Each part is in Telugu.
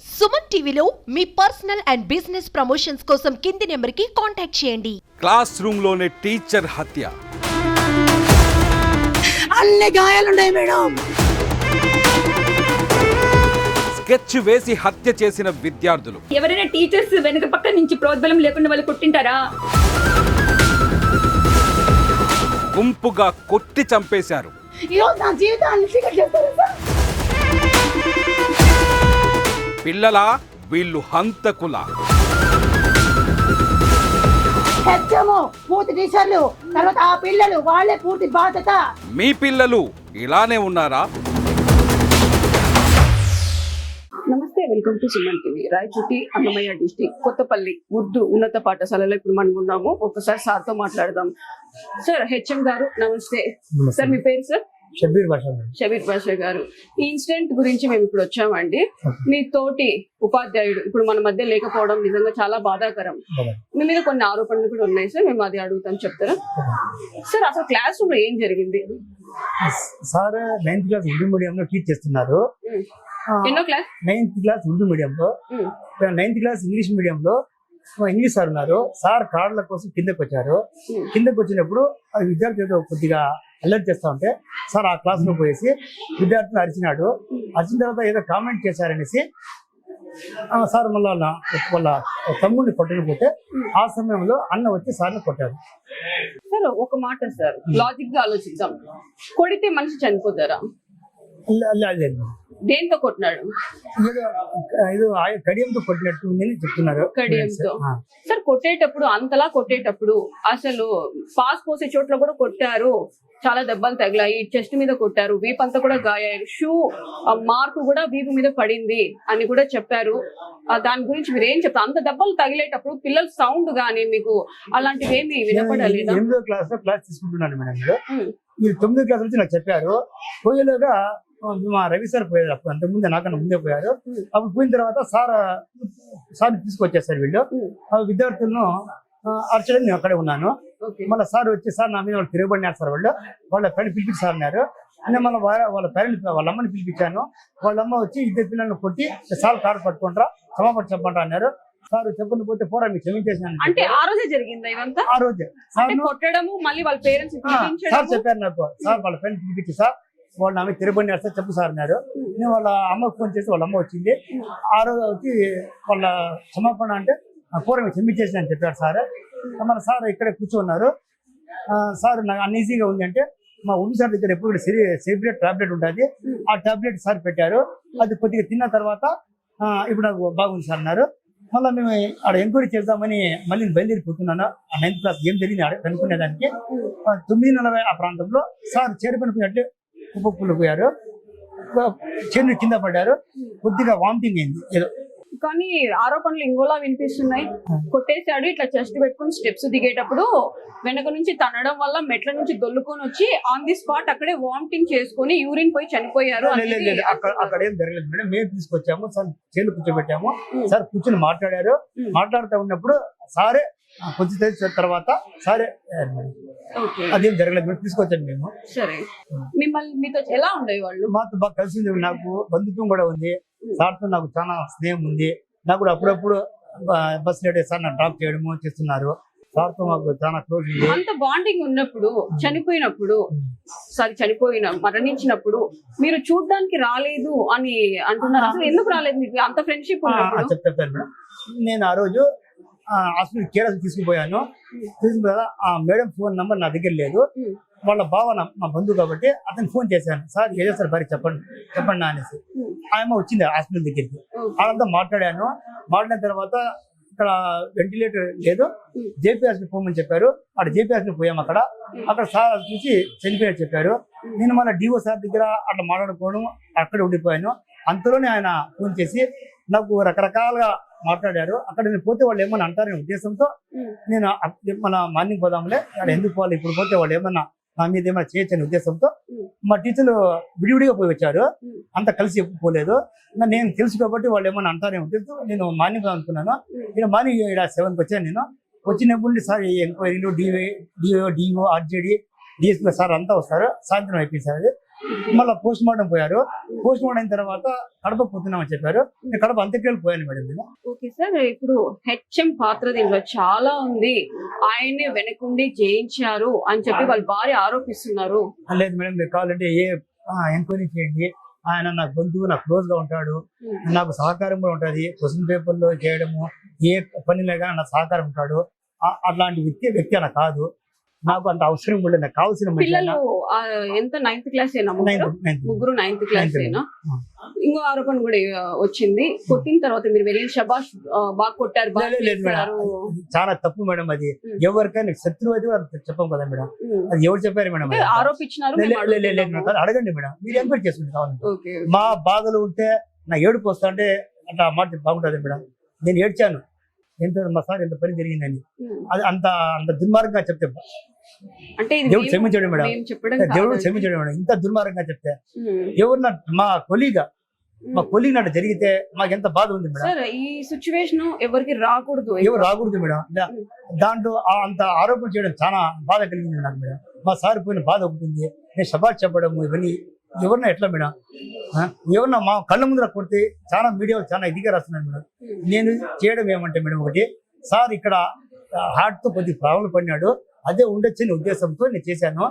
సుమన్ టీవీలో మీ పర్సనల్ అండ్ బిజినెస్ ప్రమోషన్స్ కోసం కింది నెంబర్కి కాంటాక్ట్ చేయండి. క్లాస్ రూమ్ లోనే టీచర్ హత్య. అన్ని గాయాలున్నాయి మేడం. స్కెచ్ వేసి హత్య చేసిన విద్యార్థులు. ఎవరైనా టీచర్స్ వెనక పక్క నుంచి ప్రోద్బలం లేకుండా వాళ్ళు కొట్టింటారా? గుంపుగా కొట్టి చంపేశారు. నా జీవితాన్ని చీకటి చేస్తారు సార్. పిల్లల వీళ్ళు హంతకుల. హెచ్చము పూర్తి టీచర్లు, తర్వాత ఆ పిల్లలు వాళ్ళే పూర్తి బాధ్యత. మీ పిల్లలు ఇలానే ఉన్నారా? నమస్తే, welcome to Suman TV. Rayachoti Annamayya district Kothapalli Urdu ఉన్నత పాఠశాలలో ఇప్పుడు మనం ఉన్నాము. ఒకసారి సార్ తో మాట్లాడదాం. సార్, హెచ్ఎం గారు నమస్తే. సార్, మీ పేరు సార్? షబీర్ బాషా గారు. ఈ ఇన్సిడెంట్ గురించి మేము ఇప్పుడు వచ్చామండి. మీ తోటి ఉపాధ్యాయుడు ఇప్పుడు మన మధ్య లేకపోవడం నిజంగా చాలా బాధాకరం. మీ మీద కొన్ని ఆరోపణలు కూడా ఉన్నాయి సార్, మేము అది అడుగుతాం, చెప్తారా? సార్, అసలు క్లాస్ రూమ్ లో ఏం జరిగింది? Sir 9th class Urdu medium లో టీచ్ చేస్తున్నారు. ఎన్నో class? 9th class Urdu medium లో. 9th క్లాస్ ఇంగ్లీష్ మీడియం లో ఇంగ్లీష్ సార్ ఉన్నారు. సార్ కార్డుల కోసం కిందకి వచ్చారు. కిందకి వచ్చినప్పుడు ఆ విద్యార్థులు కొద్దిగా అలర్ట్ చేస్తా ఉంటే సార్ ఆ క్లాస్ లో పోయేసి విద్యార్థులు అరిచినాడు. అరిచిన తర్వాత ఏదో కామెంట్ చేశారనేసి సార్ మళ్ళీ వాళ్ళ తమ్ముడిని కొట్టకపోతే ఆ సమయంలో అన్న వచ్చి సార్ని కొట్టారు. సార్, ఒక మాట సార్, లాజిక్ గా ఆలోచిద్దాం. కొడితే మనిషి చనిపోతారా? దేంతో కొట్టినాడు? ఏదో కడియంతో కొట్టినట్టు ఉందని చెప్తున్నారు. కడియంతో. సార్, కొట్టేటప్పుడు అంతలా కొట్టేటప్పుడు అసలు పాస్ పోసే చోట్ల కూడా కొట్టారు, చాలా దెబ్బలు తగిలాయి, చెస్ట్ మీద కొట్టారు, వీపు అంతా కూడా గాయారు, షూ మార్కు కూడా వీపు మీద పడింది అని కూడా చెప్పారు. దాని గురించి మీరు ఏం చెప్తారు? అంత దెబ్బలు తగిలేటప్పుడు పిల్లల సౌండ్ గానీ మీకు అలాంటివి ఏమి వినపడలేదా? 8వ క్లాస్ లో క్లాస్ తీసుకుంటున్నాను మేడం. మీరు 9వ క్లాస్ నుంచి నాకు చెప్పారు. పోయేలోగా మా రవి సార్ పోయారు. అప్పుడు అంతకుముందే నాకన్నా ముందే పోయారు. అప్పుడు పోయిన తర్వాత సార్ తీసుకొచ్చేసారు వీళ్ళు. ఆ విద్యార్థులను అరచడం నేను అక్కడే ఉన్నాను. మళ్ళీ సార్ వచ్చి సార్ నా మీద వాళ్ళు తిరగబడినారు సార్. వాళ్ళ పేరెంట్ పిలిపించి సార్ అన్నారు. నేను మళ్ళీ వాళ్ళ పేరెంట్ వాళ్ళ అమ్మని పిలిపించాను. వాళ్ళ అమ్మ వచ్చి ఇద్దరు పిల్లల్ని కొట్టి సార్ కారు పట్టుకుంటారా క్షమాపణ చెప్పండి అన్నారు. సార్ చెప్పండి పోతే పోరా మీకు క్షమించేసాను. అంటే ఆ రోజే జరిగింది ఇదంతా? ఆ రోజే కొట్టడము, మళ్ళీ వాళ్ళ పేరెంట్స్ సార్ చెప్పారు నాకు. సార్ వాళ్ళ పేరెంట్ పిలిపించి సార్ వాళ్ళు ఆమె తిరగబడినారు సార్ చెప్పు సార్ అన్నారు. నేను వాళ్ళ అమ్మకు ఫోన్ చేసి వాళ్ళ అమ్మ వచ్చింది. ఆ రోజు వచ్చి వాళ్ళ క్షమాపణ అంటే పూర్వం క్షమించేసి అని చెప్పారు సార్. మన సార్ ఇక్కడే కూర్చోన్నారు. సార్ నాకు అన్ఈజీగా ఉంది అంటే మా ఉర్దూ సార్ దగ్గర ఎప్పుడు సెపరేట్ టాబ్లెట్ ఉంటుంది. ఆ టాబ్లెట్ సార్ పెట్టారు. అది కొద్దిగా తిన్న తర్వాత ఇప్పుడు నాకు బాగుంది సార్ అన్నారు. మళ్ళీ మేము ఆడ ఎంక్వైరీ చేద్దామని మళ్ళీ బయలుదేరిపోతున్నాను. ఆ 9th క్లాస్ ఏం జరిగింది కనుక్కునేదానికి 9:40 ఆ ప్రాంతంలో సార్ చేరిపోయినట్టు కుప్పలు పోయారు. చెన్ను కింద పడ్డారు. కొద్దిగా వామిటింగ్ అయింది ఏదో. కానీ ఆరోపణలు ఇంకోలా వినిపిస్తున్నాయి. కొట్టేశాడు, ఇట్లా చెస్ట్ పెట్టుకుని స్టెప్స్ దిగేటప్పుడు వెనక నుంచి తనడం వల్ల మెట్ల నుంచి దొల్లుకొని వచ్చి ఆన్ ది స్పాట్ అక్కడే వామిటింగ్ చేసుకుని యూరిన్ పోయి చనిపోయారు. అక్కడ ఏం జరగలేదు మేడం. మేము తీసుకొచ్చాము సార్, చేతులు కూర్చోబెట్టాము. సార్ కూర్చొని మాట్లాడారు. మాట్లాడుతూ ఉన్నప్పుడు సారే కొంచెం తెలిసిన తర్వాత సరే అదేం జరగలేదు. మేము తీసుకొచ్చాము మేము. సరే, మిమ్మల్ని మీతో ఎలా ఉండేవి వాళ్ళు? మాతో బాగా కలిసింది. నాకు బంధుత్వం కూడా ఉంది. సార్తో నాకు చాలా స్నేహం ఉంది. నాకు కూడా అప్పుడప్పుడు బస్ లేట్ సార్ నాకు డ్రాప్ చేయడము చేస్తున్నారు. సార్తో మాకు చాలా క్లోజ్ ఉంది. అంత బాండింగ్ ఉన్నప్పుడు చనిపోయినప్పుడు మరణించినప్పుడు మీరు చూడ్డానికి రాలేదు అని అంటున్నారు. అసలు ఎందుకు రాలేదు? మీకు అంత ఫ్రెండ్షిప్ చెప్తాను మేడం. నేను ఆ రోజు హాస్పిటల్ కేరళ తీసుకుపోయాను. తీసుకుపోయా ఆ మేడం ఫోన్ నంబర్ నా దగ్గర లేదు. వాళ్ళ భావన మా బంధువు కాబట్టి అతను ఫోన్ చేశాను. సార్ ఏదో సార్ భారీ చెప్పండి అనేసి ఆయమ్మ వచ్చింది హాస్పిటల్ దగ్గరికి. వాళ్ళంతా మాట్లాడాను. మాట్లాడిన తర్వాత ఇక్కడ వెంటిలేటర్ లేదు, జేపీఎస్ని పోమని చెప్పారు. అక్కడ జేపీఎస్ని పోయాము. అక్కడ సార్ చూసి చనిపోయారు చెప్పారు. నేను మళ్ళీ డిఓ సార్ దగ్గర అట్లా మాట్లాడుకోవడం అక్కడే ఉండిపోయాను. అంతలోనే ఆయన ఫోన్ చేసి నాకు రకరకాలుగా మాట్లాడారు. అక్కడ నేను పోతే వాళ్ళు ఏమన్నా అంటారనే ఉద్దేశంతో నేను మన మార్నింగ్ పోదాంలే, అక్కడ ఎందుకు పోవాలి, ఇప్పుడు పోతే వాళ్ళు ఏమన్నా నా మీద ఏమైనా చేయొచ్చనే ఉద్దేశంతో మా టీచర్లు విడివిడిగా పోయి వచ్చారు. అంత కలిసి ఎప్పుడు పోలేదు. నేను తెలుసు కాబట్టి వాళ్ళు ఏమన్నా అంటారనే ఉద్దేశంతో నేను మార్నింగ్ అనుకున్నాను. నేను మార్నింగ్ 7కి వచ్చాను. నేను వచ్చినప్పుడు సార్ ఎంక్వైరీలు డిఓ ఆర్జేడి డిఎస్పీ సార్ అంతా వస్తారు. సాయంత్రం అయిపోయింది సార్. అది మళ్ళీ పోస్ట్ మార్టం పోయారు. పోస్ట్ మార్టం అయిన తర్వాత కడప పోతున్నామని చెప్పారు. నేను కడప అంత్యక్రియలు పోయాను మేడం నేను. ఓకే సార్, ఇప్పుడు హెచ్ఎం పాత్ర దీనిలో చాలా ఉంది, ఆయనే వెనకుండి చేయించారు అని చెప్పి వాళ్ళ భార్య ఆరోపిస్తున్నారు. లేదు మేడం, మీరు కావాలంటే ఎంక్వైరీ చేయండి. ఆయన నాకు బంధువు, నాకు క్లోజ్ గా ఉంటాడు, నాకు సహకారం కూడా ఉంటది. క్వశ్చన్ పేపర్ లో చేయడము, ఏ పనిలో కానీ నాకు సహకారం ఉంటాడు. అట్లాంటి వ్యక్తి అలా కాదు. నాకు అంత అవసరం కూడా నాకు కావాల్సిన పిల్లలు ఎంత 9th క్లాస్ ఏనా? ముగ్గురు 9th క్లాస్ ఏనా? ఇంకో ఆరోపణ కూడా వచ్చింది, కొట్టిన తర్వాత మీరు వెళ్ళి శబాష్ బాగా కొట్టారు, చాలా తప్పు మేడం. అది ఎవరికైనా శత్రువు అయితే చెప్పం కదా మేడం, అది ఎవరు చెప్పారు మేడం? ఆరోపించినారు. అడగండి మేడం, మీరు ఎంక్వైరీ చేసుకుంటే కావాలి. మా బాధలు ఉంటే నా ఏడుపు వస్తా అంటే అట్లా మాట బాగుంటుంది మేడం. నేను ఏడ్చాను, మా సార్ ఎంత పని జరిగిందని. అది అంత అంత దుర్మార్గంగా చెప్తే అంటే దేవుడు క్షమించాడు మేడం, దేవుడు క్షమించాడు మేడం. ఇంత దుర్మార్గంగా చెప్తే ఎవరు మా కొలీగ్ నాటి జరిగితే మాకు ఎంత బాధ ఉంది మేడం. ఈ సిచ్యువేషన్ ఎవరికి రాకూడదు, ఎవరు రాకూడదు మేడం. దాంట్లో అంత ఆరోపణ చేయడం చాలా బాధ కలిగింది నాకు మేడం. మా సార్ పోయిన బాధ ఒకటి ఉంది. నేను శబాష్ చెప్పడం ఇవన్నీ ఎవరన్నా ఎట్లా మేడం? ఎవరన్నా మా కళ్ళ ముందర కొడితే చాలా మీడియాలో చాలా ఇదిగా రాస్తున్నాను మేడం. నేను చేయడం ఏమంటే మేడం, ఒకటి సార్ ఇక్కడ హార్ట్ తో కొద్దిగా ప్రాబ్లం పడినాడు, అదే ఉండొచ్చని ఉద్దేశంతో నేను చేశాను.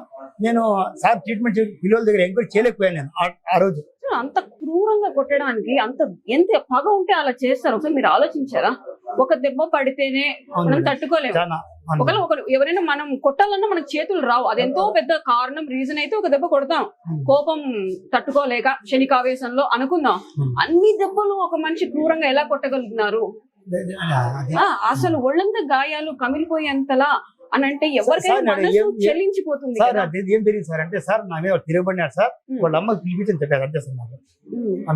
నేను సార్ ట్రీట్మెంట్ పిల్లల దగ్గర ఎంక్వైరీ చేయలేకపోయాను నేను ఆ రోజు. అంత క్రూరంగా కొట్టడానికి ఎంత పగ ఉంటే అలా చేస్తారు? ఒకసారి మీరు ఆలోచించారా? ఒక దెబ్బ పడితేనే మనం తట్టుకోలేము. ఒకవేళ ఎవరైనా మనం కొట్టాలన్నా మనకు చేతులు రావు, అదెంతో పెద్ద కారణం, రీజన్ అయితే ఒక దెబ్బ కొడతాం, కోపం తట్టుకోలేక క్షణికావేశంలో అనుకుందాం. అన్ని దెబ్బలు ఒక మనిషి క్రూరంగా ఎలా కొట్టగలుగుతున్నారు? అసలు ఒళ్ళంతా గాయాలు కమిలిపోయేంతలా అని అంటే ఎవరికైనా చెల్లించిపోతుంది. సార్ ఏం జరిగింది సార్ అంటే, సార్ నా మీద తిరగబడినారు సార్, వాళ్ళ అమ్మకి పిలిపించని చెప్పారు అంతే సార్. నాకు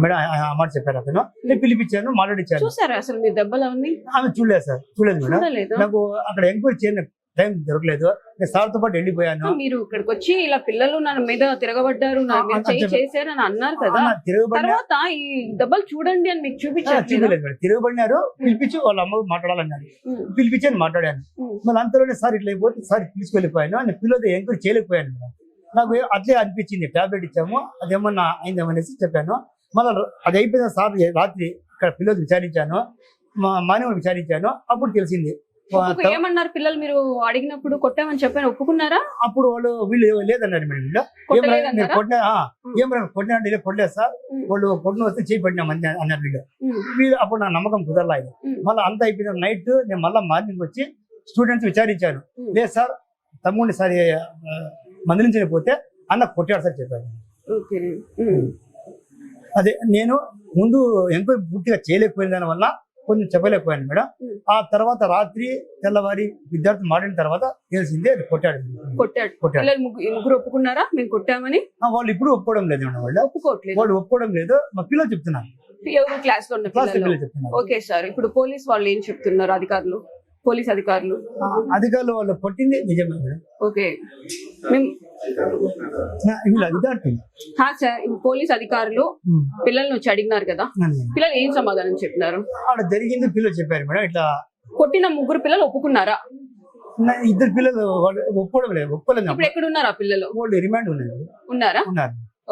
మేడం అమ్మాట చెప్పారు, అతను నేను పిలిపించాను, మాట్లాడించాను. చూసారా అసలు మీ దెబ్బలు అవన్నీ? ఆమె చూడలేదు సార్, చూడలేదు మేడం. నాకు అక్కడ ఎంక్వైరీ చేయని టైం దొరకలేదు. నేను సార్తో పాటు వెళ్ళిపోయాను. మీరు ఇక్కడికి వచ్చి ఇలా పిల్లలు నా మీద తిరగబడ్డారు, చేశారు అని అన్నారు కదా, తర్వాత ఈ దెబ్బలు చూడండి అని మీకు చూపించారు. తిరగబడినారు, పిలిపించి వాళ్ళ అమ్మ మాట్లాడాలన్నారు, పిలిపించి మాట్లాడాను. మళ్ళీ అంతలోనే సార్ ఇట్లా అయిపోతే సార్ తీసుకెళ్ళిపోయాను. నేను పిల్లలు ఎంక్వైరీ చేయలేకపోయాను మేడం. నాకు అట్లే అనిపించింది, టాబ్లెట్ ఇచ్చాము, అదేమన్నా అయిందేమనేసి చెప్పాను. మళ్ళీ అది అయిపోయిన సార్ రాత్రి ఇక్కడ పిల్లలు విచారించాను, మా మానవులు విచారించాను. అప్పుడు తెలిసింది. ఏమన్నారు పిల్లలు? మీరు అడిగినప్పుడు కొట్టామని చెప్పాను, ఒప్పుకున్నారా? అప్పుడు వీళ్ళు లేదన్నారు మేడం. కొట్టినా కొట్టలేదు సార్, వాళ్ళు కొట్టిన వస్తే చేయి పడినాం అన్నారు వీళ్ళు. అప్పుడు నా నమ్మకం కుదరలేదు. మళ్ళీ అంతా అయిపోయిన నైట్ నేను మళ్ళీ మార్నింగ్ వచ్చి స్టూడెంట్స్ విచారించాను. లేదు సార్, తమ్ముడిని సరే మందలించకపోతే అన్న కొట్టాడు సార్ చెప్పారు. అదే నేను ముందు ఎంక్వైరీ పూర్తిగా చేయలేకపోయిన దాని వల్ల కొంచెం చెప్పలేకపోయాను మేడం. ఆ తర్వాత రాత్రి తెల్లవారి విద్యార్థులు మాట్లాడిన తర్వాత తెలిసిందే కొట్టాడు. ముగ్గురు ఒప్పుకున్నారా మేము కొట్టామని? వాళ్ళు ఇప్పుడు ఒప్పుకోవడం లేదు మేడం. వాళ్ళు ఒప్పుకోవడం లేదు, మా పిల్లలు చెప్తున్నారు. ఎవరు క్లాస్ లో ఉన్న పిల్లలు చెప్తున్నారు. ఓకే సార్, ఇప్పుడు పోలీస్ వాళ్ళు ఏం చెప్తున్నారు? పోలీస్ అధికారులు వాళ్ళు కొట్టింది నిజమే మేడం. ఓకే, సార్ పోలీస్ అధికారులు పిల్లల్ని వచ్చి అడిగినారు కదా, పిల్లలు ఏం సమాధానం చెప్పినారు? అక్కడ జరిగింది పిల్లలు చెప్పారు మేడం. ఇట్లా కొట్టిన ముగ్గురు పిల్లలు ఒప్పుకున్నారా? ఇద్దరు పిల్లలు ఒప్పుకోవడం లేదు, ఒప్పుకోలేదు. ఇప్పుడు ఎక్కడ ఉన్నారా పిల్లలు? వాళ్ళు రిమాండ్ ఉన్నారా?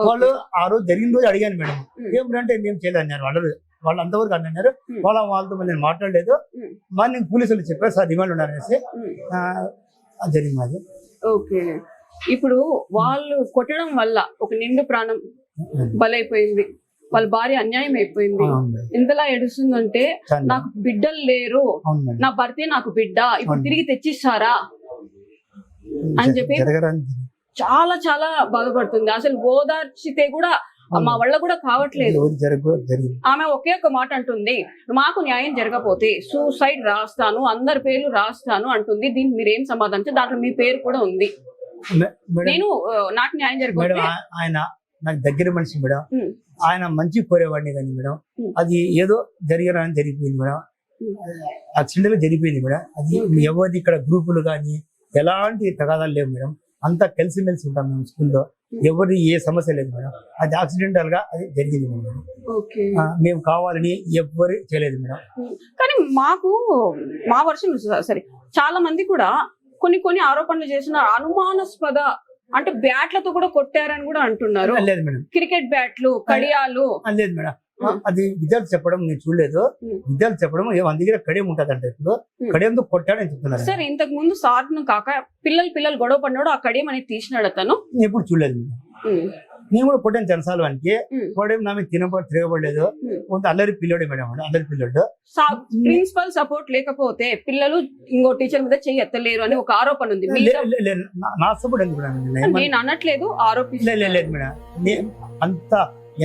వాళ్ళు ఆ రోజు జరిగిన రోజు అడిగాను మేడం, ఏమిటంటే మేము చేయలేదన్నారు. వాళ్ళు అంతవరకు అన్నారు. వాళ్ళతో నేను మాట్లాడలేదు. మార్నింగ్ పోలీసులు చెప్పారు సార్ రిమాండ్ ఉన్నారనేసి జరిగింది అది. ఓకే, ఇప్పుడు వాళ్ళు కొట్టడం వల్ల ఒక నిండు ప్రాణం బలైపోయింది, వాళ్ళ భార్య అన్యాయం అయిపోయింది. ఎంతలా ఏడుస్తుందంటే, నాకు బిడ్డలు లేరు, నా భర్తే నాకు బిడ్డ, ఇప్పుడు తిరిగి తెచ్చిస్తారా అని చెప్పి చాలా చాలా బాధపడుతుంది. అసలు ఓదార్చితే కూడా మా వల్ల కూడా కావట్లేదు. ఆమె ఒకే ఒక మాట అంటుంది, మాకు న్యాయం జరగకపోతే సూసైడ్ రాస్తాను, అందరి పేర్లు రాస్తాను అంటుంది. దీనికి మీరేం సమాధానం? దాంట్లో మీ పేరు కూడా ఉంది. నేను నాకు న్యాయం జరగకపోతే, ఆయన నాకు దగ్గర మనిషి మేడం, ఆయన మంచి కోరేవాడిని కానీ మేడం, అది ఏదో జరిగిపోయింది మేడం. యాక్సిడెంట్ జరిగిపోయింది మేడం. అది ఎవరిది ఇక్కడ గ్రూపులు కానీ ఎలాంటి తగాదాలు లేవు మేడం. అంతా కలిసిమెలిసి ఉంటాం మేము స్కూల్లో, ఎవరి ఏ సమస్య లేదు మేడం. అది యాక్సిడెంటల్ గా అది జరిగింది మేడం. మేము కావాలని ఎవ్వరు చేయలేదు మేడం. కానీ మా వర్షం సరే, చాలా మంది కూడా కొన్ని ఆరోపణలు చేసిన అనుమానాస్పద అంటే బ్యాట్లతో కూడా కొట్టారని కూడా అంటున్నారు. లేదు మేడం, క్రికెట్ బ్యాట్లు, కడియాలు. లేదు మేడం, అది విద్యార్థి చెప్పడం నేను చూడలేదు. విద్యార్థి చెప్పడం మన దగ్గర కడియం ఉంటదంట, ఇప్పుడు కడియంతో కొట్టాడని చెప్తున్నారు. సార్ ఇంతకు ముందు సార్ కాక పిల్లలు గొడవ పడినాడు, ఆ కడియం అనేది తీసినాడు అతను. నేను ఎప్పుడు చూడలేదు మేడం. నేను కూడా కొట్టాను చనసాలు వానికి. కొట్టేం నా మీద తిరగబడలేదు. కొంత అల్లరి పిల్లడే మేడం, అల్లరి పిల్లడు. ప్రిన్సిపల్ సపోర్ట్ లేకపోతే పిల్లలు ఇంకో టీచర్ మీద చెయ్యి ఎత్తలేరు అని ఒక ఆరోపణ ఉంది. నా సపోర్ట్ ఎందుకు మేడం? నేను అనట్లేదు, లేదు మేడం. అంత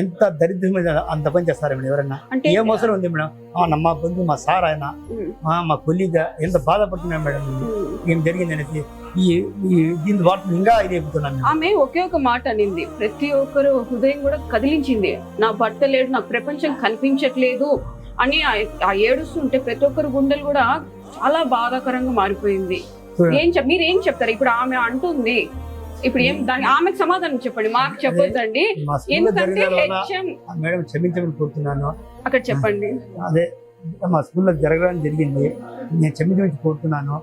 ఎంత దరిద్రమైన అంత పని చేస్తారు మేడం ఎవరన్నా? అంటే ఏం అవసరం ఉంది మేడం? మా బంధు, మా సార్ ఆయన, మా కొలీగా ఎంత బాధపడుతున్నాను మేడం ఏం జరిగింది అనేది. దీని వాటిని ఇంకా ఇది అయిపోతున్నాను. ఆమె ఒకే ఒక మాట అనింది, ప్రతి ఒక్కరు హృదయం కూడా కదిలించింది. నా భర్త లేడు, నాకు ప్రపంచం కనిపించట్లేదు అని ఆ ఏడుస్తుంటే ప్రతి ఒక్కరు గుండెలు కూడా చాలా బాధాకరంగా మారిపోయింది. మీరు ఏం చెప్తారు ఇప్పుడు? ఆమె అంటుంది ఇప్పుడు ఏం, దాని ఆమెకు సమాధానం చెప్పండి, మాకు చెప్పొద్దండి. ఎందుకంటే మేడం క్షమించమని కోరుతున్నాను. అక్కడ చెప్పండి. అదే మా స్కూల్లో జరగడానికి జరిగింది, నేను క్షమించమని కోరుతున్నాను.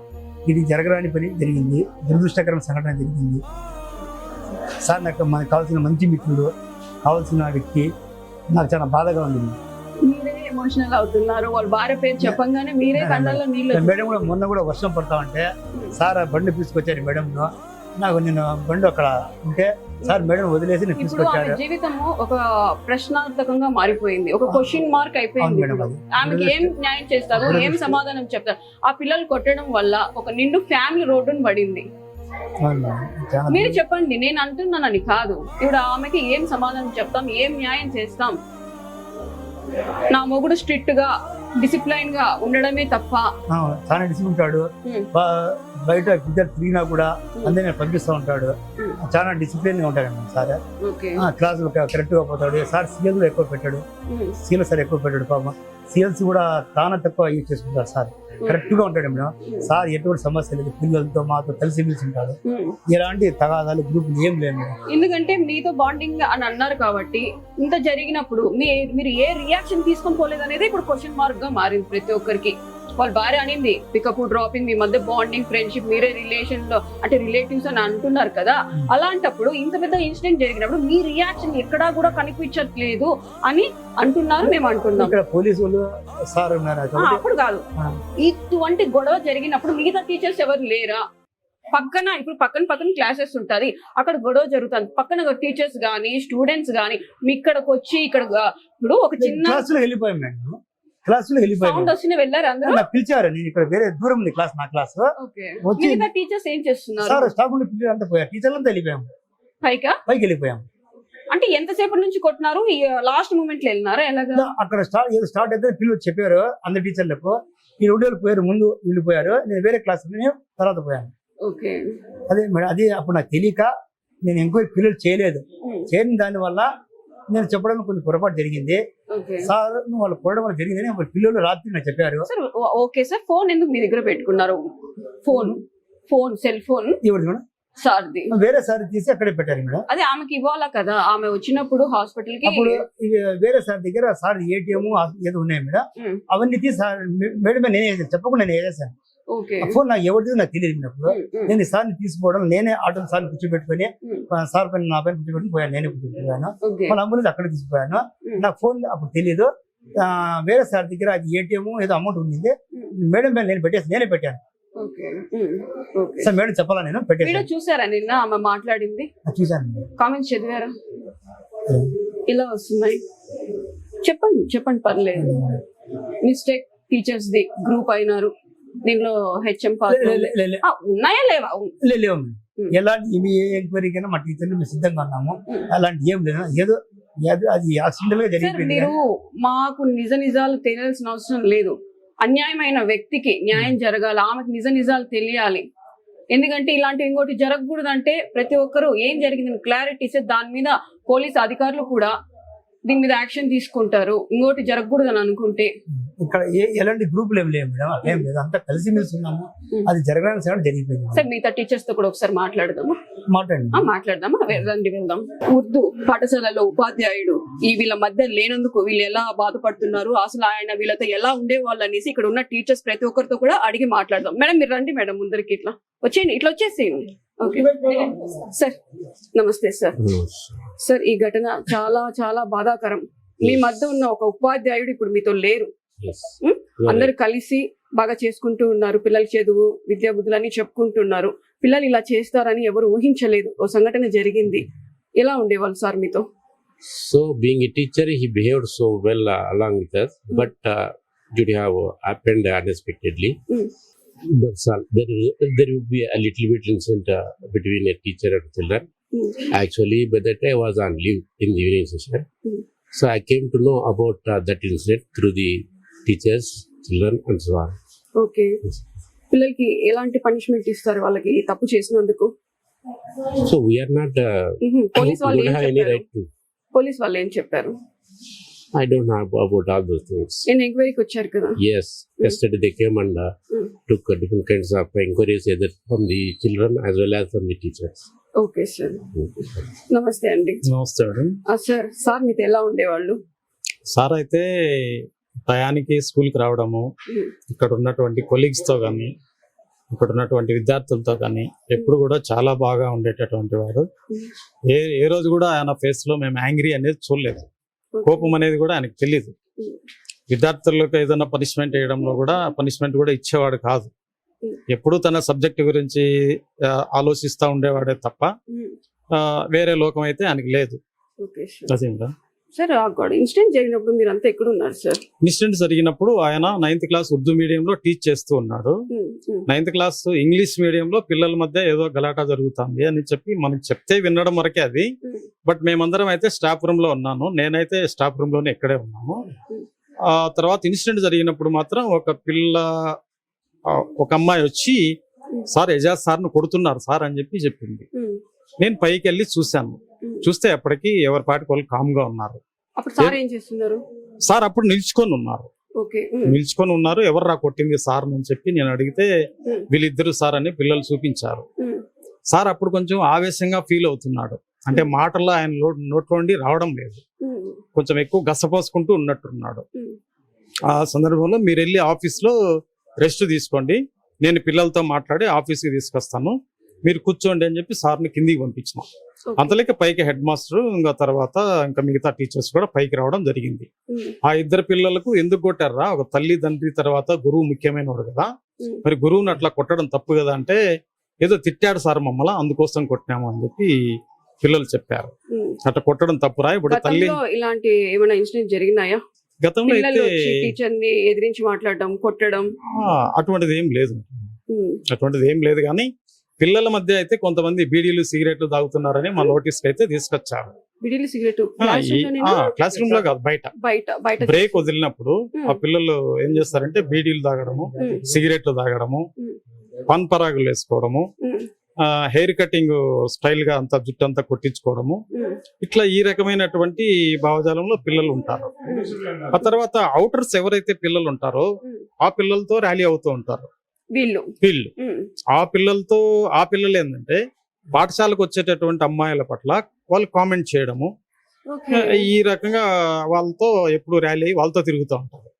ఇది జరగరాని పని జరిగింది, దురదృష్టకరమైన సంఘటన జరిగింది. సార్ నాకు మనకు కావాల్సిన మంచి మిత్రుడు, కావాల్సిన వ్యక్తి, నాకు చాలా బాధగా ఉంది. మీరే ఎమోషనల్ అవుతున్నారు, వాళ్ళ భార్య పేరు చెప్పంగానే మీరే కళ్ళల్లో నీళ్ళు. మేడం కూడా మొన్న కూడా వర్షం పడతా ఉంటే సార్ బండి తీసుకొచ్చారు మేడం. నాకు నేను బండి అక్కడ ఉంటే సార్ మేడం వదిలేసి నేను తీసుకొచ్చారు. జీవితము ఒక ప్రశ్నార్థకంగా మారిపోయింది, ఒక క్వశ్చన్ మార్క్ అయిపోయింది. ఆమెకి ఏం న్యాయం చేస్తారు, ఏం సమాధానం చెప్తారు? ఆ పిల్లలు కొట్టడం వల్ల ఒక నిండు ఫ్యామిలీ రోడ్డును పడింది. మీరు చెప్పండి, నేను అంటున్నానని కాదు. ఇప్పుడు ఆమెకి ఏం సమాధానం చెప్తాం, ఏం న్యాయం చేస్తాం? నా మొగుడు స్ట్రిక్ట్ గా డిసిప్లైన్ గా ఉండడమే తప్ప చాలా డిసిప్లిన్, బయట విద్యార్థి తిరిగినా కూడా అందరినీ పంపిస్తూ ఉంటాడు. చాలా డిసిప్లిన్ గా ఉంటాడు సార్. క్లాసులు కరెక్ట్ గా పోతాడు. సార్ సీఎల్ కూడా ఎక్కువ పెట్టాడు, సీఎల్ సార్ ఎక్కువ పెట్టాడు. పాపం సీఎల్స్ కూడా చాలా తక్కువ యూజ్ చేసుకుంటారు. సార్ కరెక్ట్ గా ఉంటాడు మేడం. సార్ ఎటువంటి సమస్య లేదు, పిల్లలతో మాతో కలిసి మెలిసి ఉంటాడు. ఎలాంటి తగాదాలు గ్రూపులు ఏం లేదు. ఎందుకంటే మీతో బాండింగ్ అని అన్నారు కాబట్టి ఇంత జరిగినప్పుడు మీరు ఏ రియాక్షన్ తీసుకొని పోలేదు అనేది ఇప్పుడు క్వశ్చన్ మార్క్ గా మారింది ప్రతి ఒక్కరికి. వాళ్ళ భార్య అనింది పికప్ డ్రాపింగ్, మీ మధ్య బాండింగ్, ఫ్రెండ్షిప్, మీరే రిలేషన్ లో అంటే రిలేటివ్స్ అని అంటున్నారు కదా. అలాంటప్పుడు ఇంత పెద్ద ఇన్సిడెంట్ జరిగినప్పుడు మీ రియాక్షన్ ఎక్కడా కూడా కనిపించట్లేదు అని అంటున్నారు, మేము అంటున్నాం. ఇక్కడ పోలీసులు సార్ ఉన్నారు. అప్పుడు కాదు, ఇటువంటి గొడవ జరిగినప్పుడు మిగతా టీచర్స్ ఎవరు లేరా? ఇప్పుడు పక్కన క్లాసెస్ ఉంటది, అక్కడ గొడవ జరుగుతుంది, పక్కన టీచర్స్ గానీ స్టూడెంట్స్ గానీ మీ ఇక్కడికి వచ్చి ఇక్కడ ఇప్పుడు ఒక చిన్న వెళ్ళిపోయాం మేడం. క్లాసులో సౌండ్ వస్తూనే వెళ్ళారు అందరూ, పిలిచారు. నేను ఇక్కడ వేరే దూరం ఉంది క్లాస్, నా క్లాస్ వచ్చి టీచర్స్ ఏం చేస్తున్నారు? సార్ స్టాఫ్ అంతా పోయారు, టీచర్లంతా వెళ్ళిపోయాం, పైకి వెళ్ళిపోయాం. అంటే ఎంతసేపటి నుంచి కొట్టినారు? లాస్ట్ మూమెంట్ లో వెళ్ళినారా? ఎలాగా అక్కడ స్టార్ట్ అయితే పిల్లలు చెప్పారు అందరు టీచర్లకు, ఈ 2 వేలు పోయారు, ముందు వీళ్ళు పోయారు, నేను వేరే క్లాస్ తర్వాత పోయాను. అదే మేడం, అది అప్పుడు నాకు తెలియక నేను ఎంక్వైరీ పిల్లలు చేయలేదు. చేయని దాని వల్ల నేను చెప్పడం కొంచెం పొరపాటు జరిగింది. సార్ వాళ్ళు కొనడం వల్ల జరిగిందని పిల్లలు రాత్రి నాకు చెప్పారు. ఓకే సార్, ఫోన్ ఎందుకు మీ దగ్గర పెట్టుకున్నారు? ఫోన్ సెల్ ఫోన్ ఎవరిది మేడం? సార్ది. వేరే సార్ తీసి అక్కడే పెట్టారు మేడం. అదే ఆమెకి ఇవ్వాలా కదా, ఆమె వచ్చినప్పుడు హాస్పిటల్ కి. అప్పుడు వేరే సార్ దగ్గర సార్ ఏటీఎం ఏదో ఉన్నాయి మేడం, అవన్నీ తీసి మేడం నేనే చెప్పకుండా నేను వేసేసాను. ఫోన్ నాకు ఎవరిది నాకు తెలియదు. నేను సార్ని తీసుకోవడం, నేనే ఆటో సార్ని కూర్చోబెట్టుకుని సార్ పైన నా పైన కూర్చోబెట్టుకుని పోయాను, నేనే కూర్చోబెట్టుకుపోయాను. వాళ్ళ అంబులెన్స్ అక్కడ తీసుకుపోయాను. నాకు ఫోన్ అప్పుడు తెలియదు. వేరే సార్ దగ్గర అది ఏటీఎం ఏదో అమౌంట్ ఉంది, మేడం పైన నేనే పెట్టాను. సార్ మేడం చెప్పాలా, నేను పెట్టాను. చూసారా నిన్న ఆమె మాట్లాడింది? చూసాను. కామెంట్స్ చదివారా? ఇలా వస్తున్నాయి, చెప్పండి పర్లేదు. మిస్టేక్ టీచర్స్ ది, గ్రూప్ అయినారు, దీనిలో హెచ్ఎం ఉన్నాయా లేవా? లేవు. ఎలాంటి ఇవి ఎంక్వైరీకైనా మా టీచర్లు మేము సిద్ధంగా ఉన్నాము. అలాంటి ఏం లేదు, ఏదో అది యాక్సిడెంటల్ గా జరిగింది. మీరు మాకు నిజాలు తెలియాల్సిన అవసరం లేదు. అన్యాయమైన వ్యక్తికి న్యాయం జరగాలి, ఆమెకు నిజాలు తెలియాలి. ఎందుకంటే ఇలాంటి ఇంకోటి జరగకూడదంటే ప్రతి ఒక్కరు ఏం జరిగిందని క్లారిటీ ఇస్తే దాని మీద పోలీస్ అధికారులు కూడా దీని మీద యాక్షన్ తీసుకుంటారు. ఇంకోటి జరగకూడదని అనుకుంటే ఇక్కడ ఎలాంటి గ్రూపులు ఏం లేవు మేడం, అదేం లేదు, అంతా కలిసి మెలిసి ఉన్నాము. అది జరగాల్సిన సేవ జరిగిపోయింది. సార్ మిగతా టీచర్స్ తో కూడా ఒకసారి మాట్లాడదామా? మాట్లాడండి. మాట్లాడదామా? రండి వెళ్దాం. ఉర్దూ పాఠశాలలో ఉపాధ్యాయుడు ఈ వీళ్ళ మధ్య లేనందుకు వీళ్ళు ఎలా బాధపడుతున్నారు, అసలు ఆయన వీళ్ళతో ఎలా ఉండేవాళ్ళు అనేసి ఇక్కడ ఉన్న టీచర్స్ ప్రతి ఒక్కరితో కూడా అడిగి మాట్లాడదాం. మేడం మీరు రండి మేడం, ముందరికి ఇట్లా వచ్చేయండి, ఇట్లా వచ్చేసేయండి. ఓకే సార్, నమస్తే సార్. సార్ ఈ ఘటన చాలా చాలా బాధాకరం. మీ మధ్య ఉన్న ఒక ఉపాధ్యాయుడు ఇప్పుడు మీతో లేరు. అందరు కలిసి బాగా చేసుకుంటూ ఉన్నారు, పిల్లల చదువు విద్యా బుద్ధులని చెప్పుకుంటున్నారు. పిల్లలు ఇలా చేస్తారని ఎవరు ఊహించలేదు. ఓ సంఘటన జరిగింది. ఎలా ఉండేవాళ్ళు సార్ మీతో? So, being a teacher, he behaved so well along with us, but due to have happened unexpectedly. That's all. There will be a little bit incident between a teacher and children. Actually, by that I was on leave in the evening session. So I came to know about that incident through the teachers, children, and so on. Okay, పిల్లలకి ఎలాంటి పనిష్మెంట్ ఇస్తారు వాళ్ళకి తప్పు చేసినందుకు? So we are not. Police వాళ్ళు don't ఏం have any చెప్పారు? right to. పోలీస్ వాళ్ళు ఏం చెప్పారు? I don't know about all those things. నేను ఎంక్వైరీకి వచ్చారు కదా. Yes, yesterday they came and took different kinds of inquiries either from the children as well as from the teachers. Okay sir, నమస్తే అండి. నమస్తే మేడం. సార్ మీతో ఎలా ఉండేవాళ్ళు? సార్ అయితే టయానికి స్కూల్కి రావడము, ఇక్కడ ఉన్నటువంటి కొలీగ్స్తో కానీ ఇక్కడ ఉన్నటువంటి విద్యార్థులతో కానీ ఎప్పుడు కూడా చాలా బాగా ఉండేటటువంటి వాడు. ఏ రోజు కూడా ఆయన ఫేస్లో మేము యాంగ్రీ అనేది చూడలేదు, కోపం అనేది కూడా ఆయనకు తెలియదు. విద్యార్థులకు ఏదైనా పనిష్మెంట్ వేయడంలో కూడా పనిష్మెంట్ కూడా ఇచ్చేవాడు కాదు. ఎప్పుడూ తన సబ్జెక్ట్ గురించి ఆలోచిస్తూ ఉండేవాడే తప్ప వేరే లోకం అయితే ఆయనకి లేదు. అదే సార్ ఇన్సిడెంట్ జరిగినప్పుడు మీరు అంతా ఎక్కడ ఉన్నారు సార్? ఇన్సిడెంట్ జరిగినప్పుడు ఆయన 9th క్లాస్ ఉర్దూ మీడియంలో టీచ్ చేస్తూ ఉన్నాడు. 9th క్లాస్ ఇంగ్లీష్ మీడియంలో పిల్లల మధ్య ఏదో గలాటా జరుగుతుంది అని చెప్పి మనకి చెప్తే వినడం వరకే అది. బట్ మేమందరం అయితే స్టాఫ్ రూమ్ లో ఉన్నాను, నేనైతే స్టాఫ్ రూమ్ లోనే ఇక్కడే ఉన్నాను. ఆ తర్వాత ఇన్సిడెంట్ జరిగినప్పుడు మాత్రం ఒక అమ్మాయి వచ్చి సార్ ఎజాజ్ సార్ను కొడుతున్నారు సార్ అని చెప్పింది. నేను పైకి వెళ్ళి చూశాను. చూస్తే అప్పటికి ఎవరి పాటికి వాళ్ళు కామ్ గా ఉన్నారు. సార్ అప్పుడు నిల్చుకొని ఉన్నారు. ఎవరు రా కొట్టింది సార్ అని చెప్పి నేను అడిగితే వీళ్ళిద్దరు సార్ అని పిల్లలు చూపించారు. సార్ అప్పుడు కొంచెం ఆవేశంగా ఫీల్ అవుతున్నాడు. అంటే మాటల్లో ఆయన నోట్లోండి రావడం లేదు, కొంచెం ఎక్కువ గసపోసుకుంటూ ఉన్నట్టున్నాడు. ఆ సందర్భంలో మీరు వెళ్ళి ఆఫీస్లో రెస్ట్ తీసుకోండి, నేను పిల్లలతో మాట్లాడి ఆఫీస్కి తీసుకొస్తాను, మీరు కూర్చోండి అని చెప్పి సార్ని కిందికి పంపించిన. అంతలేక పైకి హెడ్ మాస్టర్ ఇంకా తర్వాత ఇంకా మిగతా టీచర్స్ కూడా పైకి రావడం జరిగింది. ఆ ఇద్దరు పిల్లలకు ఎందుకు కొట్టారా, ఒక తల్లి తండ్రి తర్వాత గురువు ముఖ్యమైన వాడు కదా, మరి గురువుని అట్లా కొట్టడం తప్పు కదా అంటే ఏదో తిట్టాడు సార్ మమ్మల్ని అందుకోసం కొట్టినాము అని చెప్పి పిల్లలు చెప్పారు. అట్లా కొట్టడం తప్పురా. ఇప్పుడు తల్లి ఇలాంటి ఏమైనా ఇన్సిడెంట్ జరిగినాయా గతంలో అయితే? టీచర్ ని ఎదిరించి మాట్లాడడం, కొట్టడం అటువంటిది ఏం లేదు కానీ పిల్లల మధ్య అయితే కొంతమంది బీడీలు సిగరెట్లు తాగుతున్నారని మా నోటీస్ అయితే తీసుకొచ్చారు. బీడీలు సిగరెట్ క్లాస్ రూమ్ లో కాదు, బయట బ్రేక్ వదిలినప్పుడు ఆ పిల్లలు ఏం చేస్తారంటే బీడీలు తాగడము, సిగరెట్లు తాగడము, పన్ పరాగులు వేసుకోవడము, హెయిర్ కటింగ్ స్టైల్ గా అంతా జుట్టు అంతా కొట్టించుకోవడము, ఇట్లా ఈ రకమైనటువంటి భావజాలంలో పిల్లలు ఉంటారు. ఆ తర్వాత అవుటర్స్ ఎవరైతే పిల్లలు ఉంటారో ఆ పిల్లలతో ర్యాలీ అవుతూ ఉంటారు వీళ్ళు. ఆ పిల్లలు ఏంటంటే పాఠశాలకు వచ్చేటటువంటి అమ్మాయిల పట్ల వాళ్ళు కామెంట్ చేయడము, ఈ రకంగా వాళ్ళతో ఎప్పుడు ర్యాలీ అయ్యి వాళ్ళతో తిరుగుతూ ఉంటారు.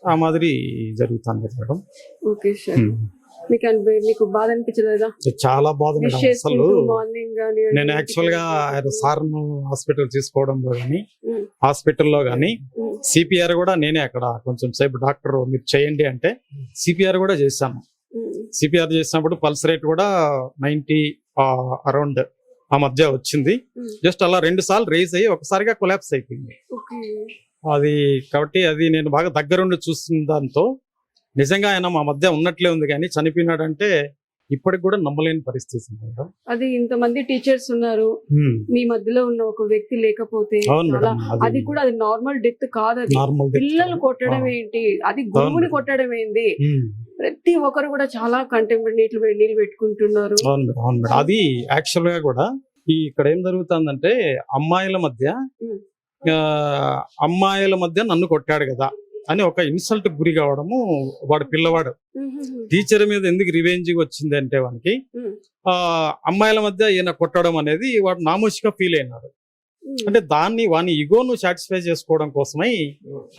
ఆ మాదిరి జరుగుతుంది మేడం. మీకు బాధ అనిపించలేదా? చాలా బాధ మేడం. అసలు నేను యాక్చువల్ గా సార్ను హాస్పిటల్ తీసుకోవడంలో కానీ హాస్పిటల్లో కానీ సిపిఆర్ కూడా నేనే అక్కడ కొంచెం సేపు డాక్టర్ మీరు చేయండి అంటే సిపిఆర్ కూడా చేశాను. సిపిఆర్ చేసినప్పుడు పల్స్ రేట్ కూడా 90 అరౌండ్ ఆ మధ్య వచ్చింది. జస్ట్ అలా 2 సార్లు రేజ్ అయ్యి ఒకసారిగా కొలాప్స్ అయిపోయింది అది. కాబట్టి అది నేను బాగా దగ్గరుండి చూస్తున్న దాంతో నిజంగా ఆయన మా మధ్య ఉన్నట్లే ఉంది, కానీ చనిపోయినాడంటే ఇప్పటికి కూడా నమ్మలేని పరిస్థితి. అది ఇంతమంది టీచర్స్ ఉన్నారు, మీ మధ్యలో ఉన్న ఒక వ్యక్తి లేకపోతే అది కూడా అది నార్మల్ డెత్ కాదు. అది పిల్లలు కొట్టడం ఏంటి, అది గురువుని కొట్టడం ఏంటి, ప్రతి ఒక్కరు కూడా చాలా కంటెంప్ట్ నీళ్ళు పెట్టుకుంటున్నారు. అది యాక్చువల్ గా కూడా ఇక్కడ ఏం జరుగుతుందంటే అమ్మాయిల మధ్య నన్ను కొట్టాడు కదా, అని ఒక ఇన్సల్ట్ గురి కావడము వాడు పిల్లవాడు టీచర్ మీద ఎందుకు రివెంజ్ వచ్చింది అంటే వానికి అమ్మాయిల మధ్య ఈయన కొట్టడం అనేది వాడు నామోషిగా ఫీల్ అయినాడు. అంటే దాన్ని వాని ఈగోను సాటిస్ఫై చేసుకోవడం కోసమై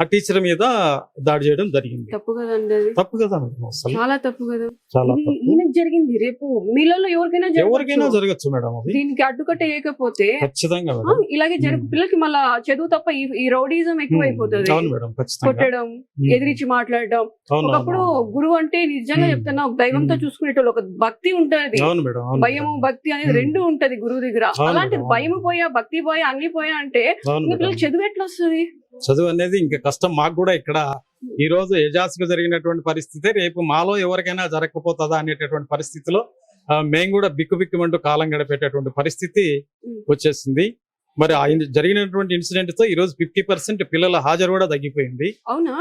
ఆ టీచర్ మీద దాడి చేయడం జరిగింది. తప్పు కదండి అది. తప్పు కదా మేడం, అసలు చాలా తప్పు కదా. చాలా ఇది తప్పు. ఈయనకు జరిగింది, రేపు మీలలో ఎవరికైనా జరగచ్చు మేడం, అది దీనికి అడ్డుకట్ట వేయకపోతే ఖచ్చితంగా మేడం. ఇలాగే పిల్లలకి మళ్ళా చదువు తప్ప ఈ రౌడీజం ఎక్కువైపోతుంది. అవును మేడం, ఖచ్చితంగా. కొట్టడం, ఎదిరించి మాట్లాడడం. ఒకప్పుడు గురువు అంటే నిజంగా చెప్తున్నా ఒక దైవంతో చూసుకునేటోళ్ళు, ఒక భక్తి ఉంటది. అవును మేడం, భయము భక్తి అనేది రెండు ఉంటది గురువు దగ్గర. అలాంటి భయం పోయా భక్తి పోయా అన్ని పోయా అంటే పిల్లలకి చదువు ఎట్లా వస్తుంది? చదువు అనేది ఇంకా కష్టం. మాకు కూడా ఇక్కడ ఈ రోజు ఎజాస్గా జరిగినటువంటి పరిస్థితి రేపు మాలో ఎవరికైనా జరగకపోతుందా అనేటటువంటి పరిస్థితిలో మేము కూడా బిక్కుబిక్కుమంటూ కాలం గడిపేటటువంటి పరిస్థితి వచ్చేసింది. మరి జరిగినటువంటి ఇన్సిడెంట్ తో ఈ రోజు 50% పిల్లల హాజరు కూడా తగ్గిపోయింది. అవునా?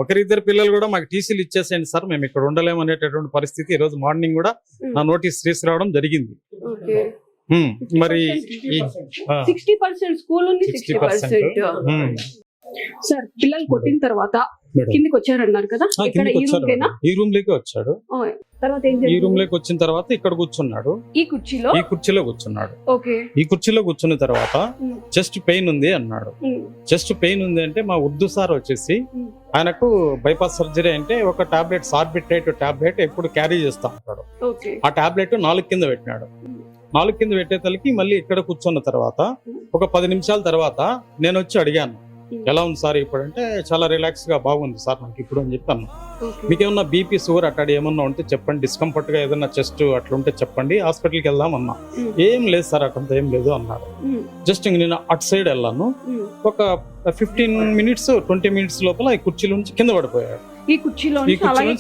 ఒకరిద్దరు పిల్లలు కూడా మాకు టీసీలు ఇచ్చేసేయండి సార్, మేము ఇక్కడ ఉండలేము అనేటటువంటి పరిస్థితి ఈ రోజు మార్నింగ్ కూడా నా నోటీస్ తీసుకురావడం జరిగింది. మరి 60% స్కూల్ ఉంది, 60%. సార్ పిల్లలు కొట్టిన తర్వాత కిందికి వచ్చారన్నారు కదా, ఇక్కడ ఈ రూమ్ లోకి వచ్చాడు. తర్వాత ఈ రూమ్ లోకి వచ్చిన తర్వాత ఇక్కడ కూర్చున్నాడు, ఈ కుర్చీలో కూర్చున్నాడు. ఈ కుర్చీలో కూర్చున్న తర్వాత చెస్ట్ పెయిన్ ఉంది అన్నాడు. చెస్ట్ పెయిన్ ఉంది అంటే మా ఉర్దూ సార్ వచ్చేసి ఆయనకు బైపాస్ సర్జరీ అంటే ఒక టాబ్లెట్ సార్బిట్రేట్ టాబ్లెట్ ఎప్పుడు క్యారీ చేస్తా ఉంటాడు. ఆ టాబ్లెట్ 4 కింద పెట్టినాడు. 4 కింద పెట్టేతలకి మళ్ళీ ఇక్కడ కూర్చున్న తర్వాత ఒక 10 నిమిషాల తర్వాత నేను వచ్చి అడిగాను, ఎలా ఉంది సార్ ఇప్పుడు అంటే, చాలా రిలాక్స్ గా బాగుంది సార్ నాకు ఇప్పుడు అని చెప్పాను. మీకు ఏమన్నా బీపీ షుగర్ అట్లా ఏమన్నా ఉంటే చెప్పండి, డిస్కంఫర్ట్ గా ఏదన్నా చెస్ట్ అట్లా ఉంటే చెప్పండి, హాస్పిటల్కి వెళ్దాం అన్నా. ఏం లేదు సార్ అట్లంతా ఏం లేదు అన్నారు. జస్ట్ నేను అటు సైడ్ వెళ్ళాను. ఒక 15 మినిట్స్ 20 మినిట్స్ లోపల ఈ కుర్చీలో నుంచి కింద పడిపోయాడు. ఈ కుర్చీలో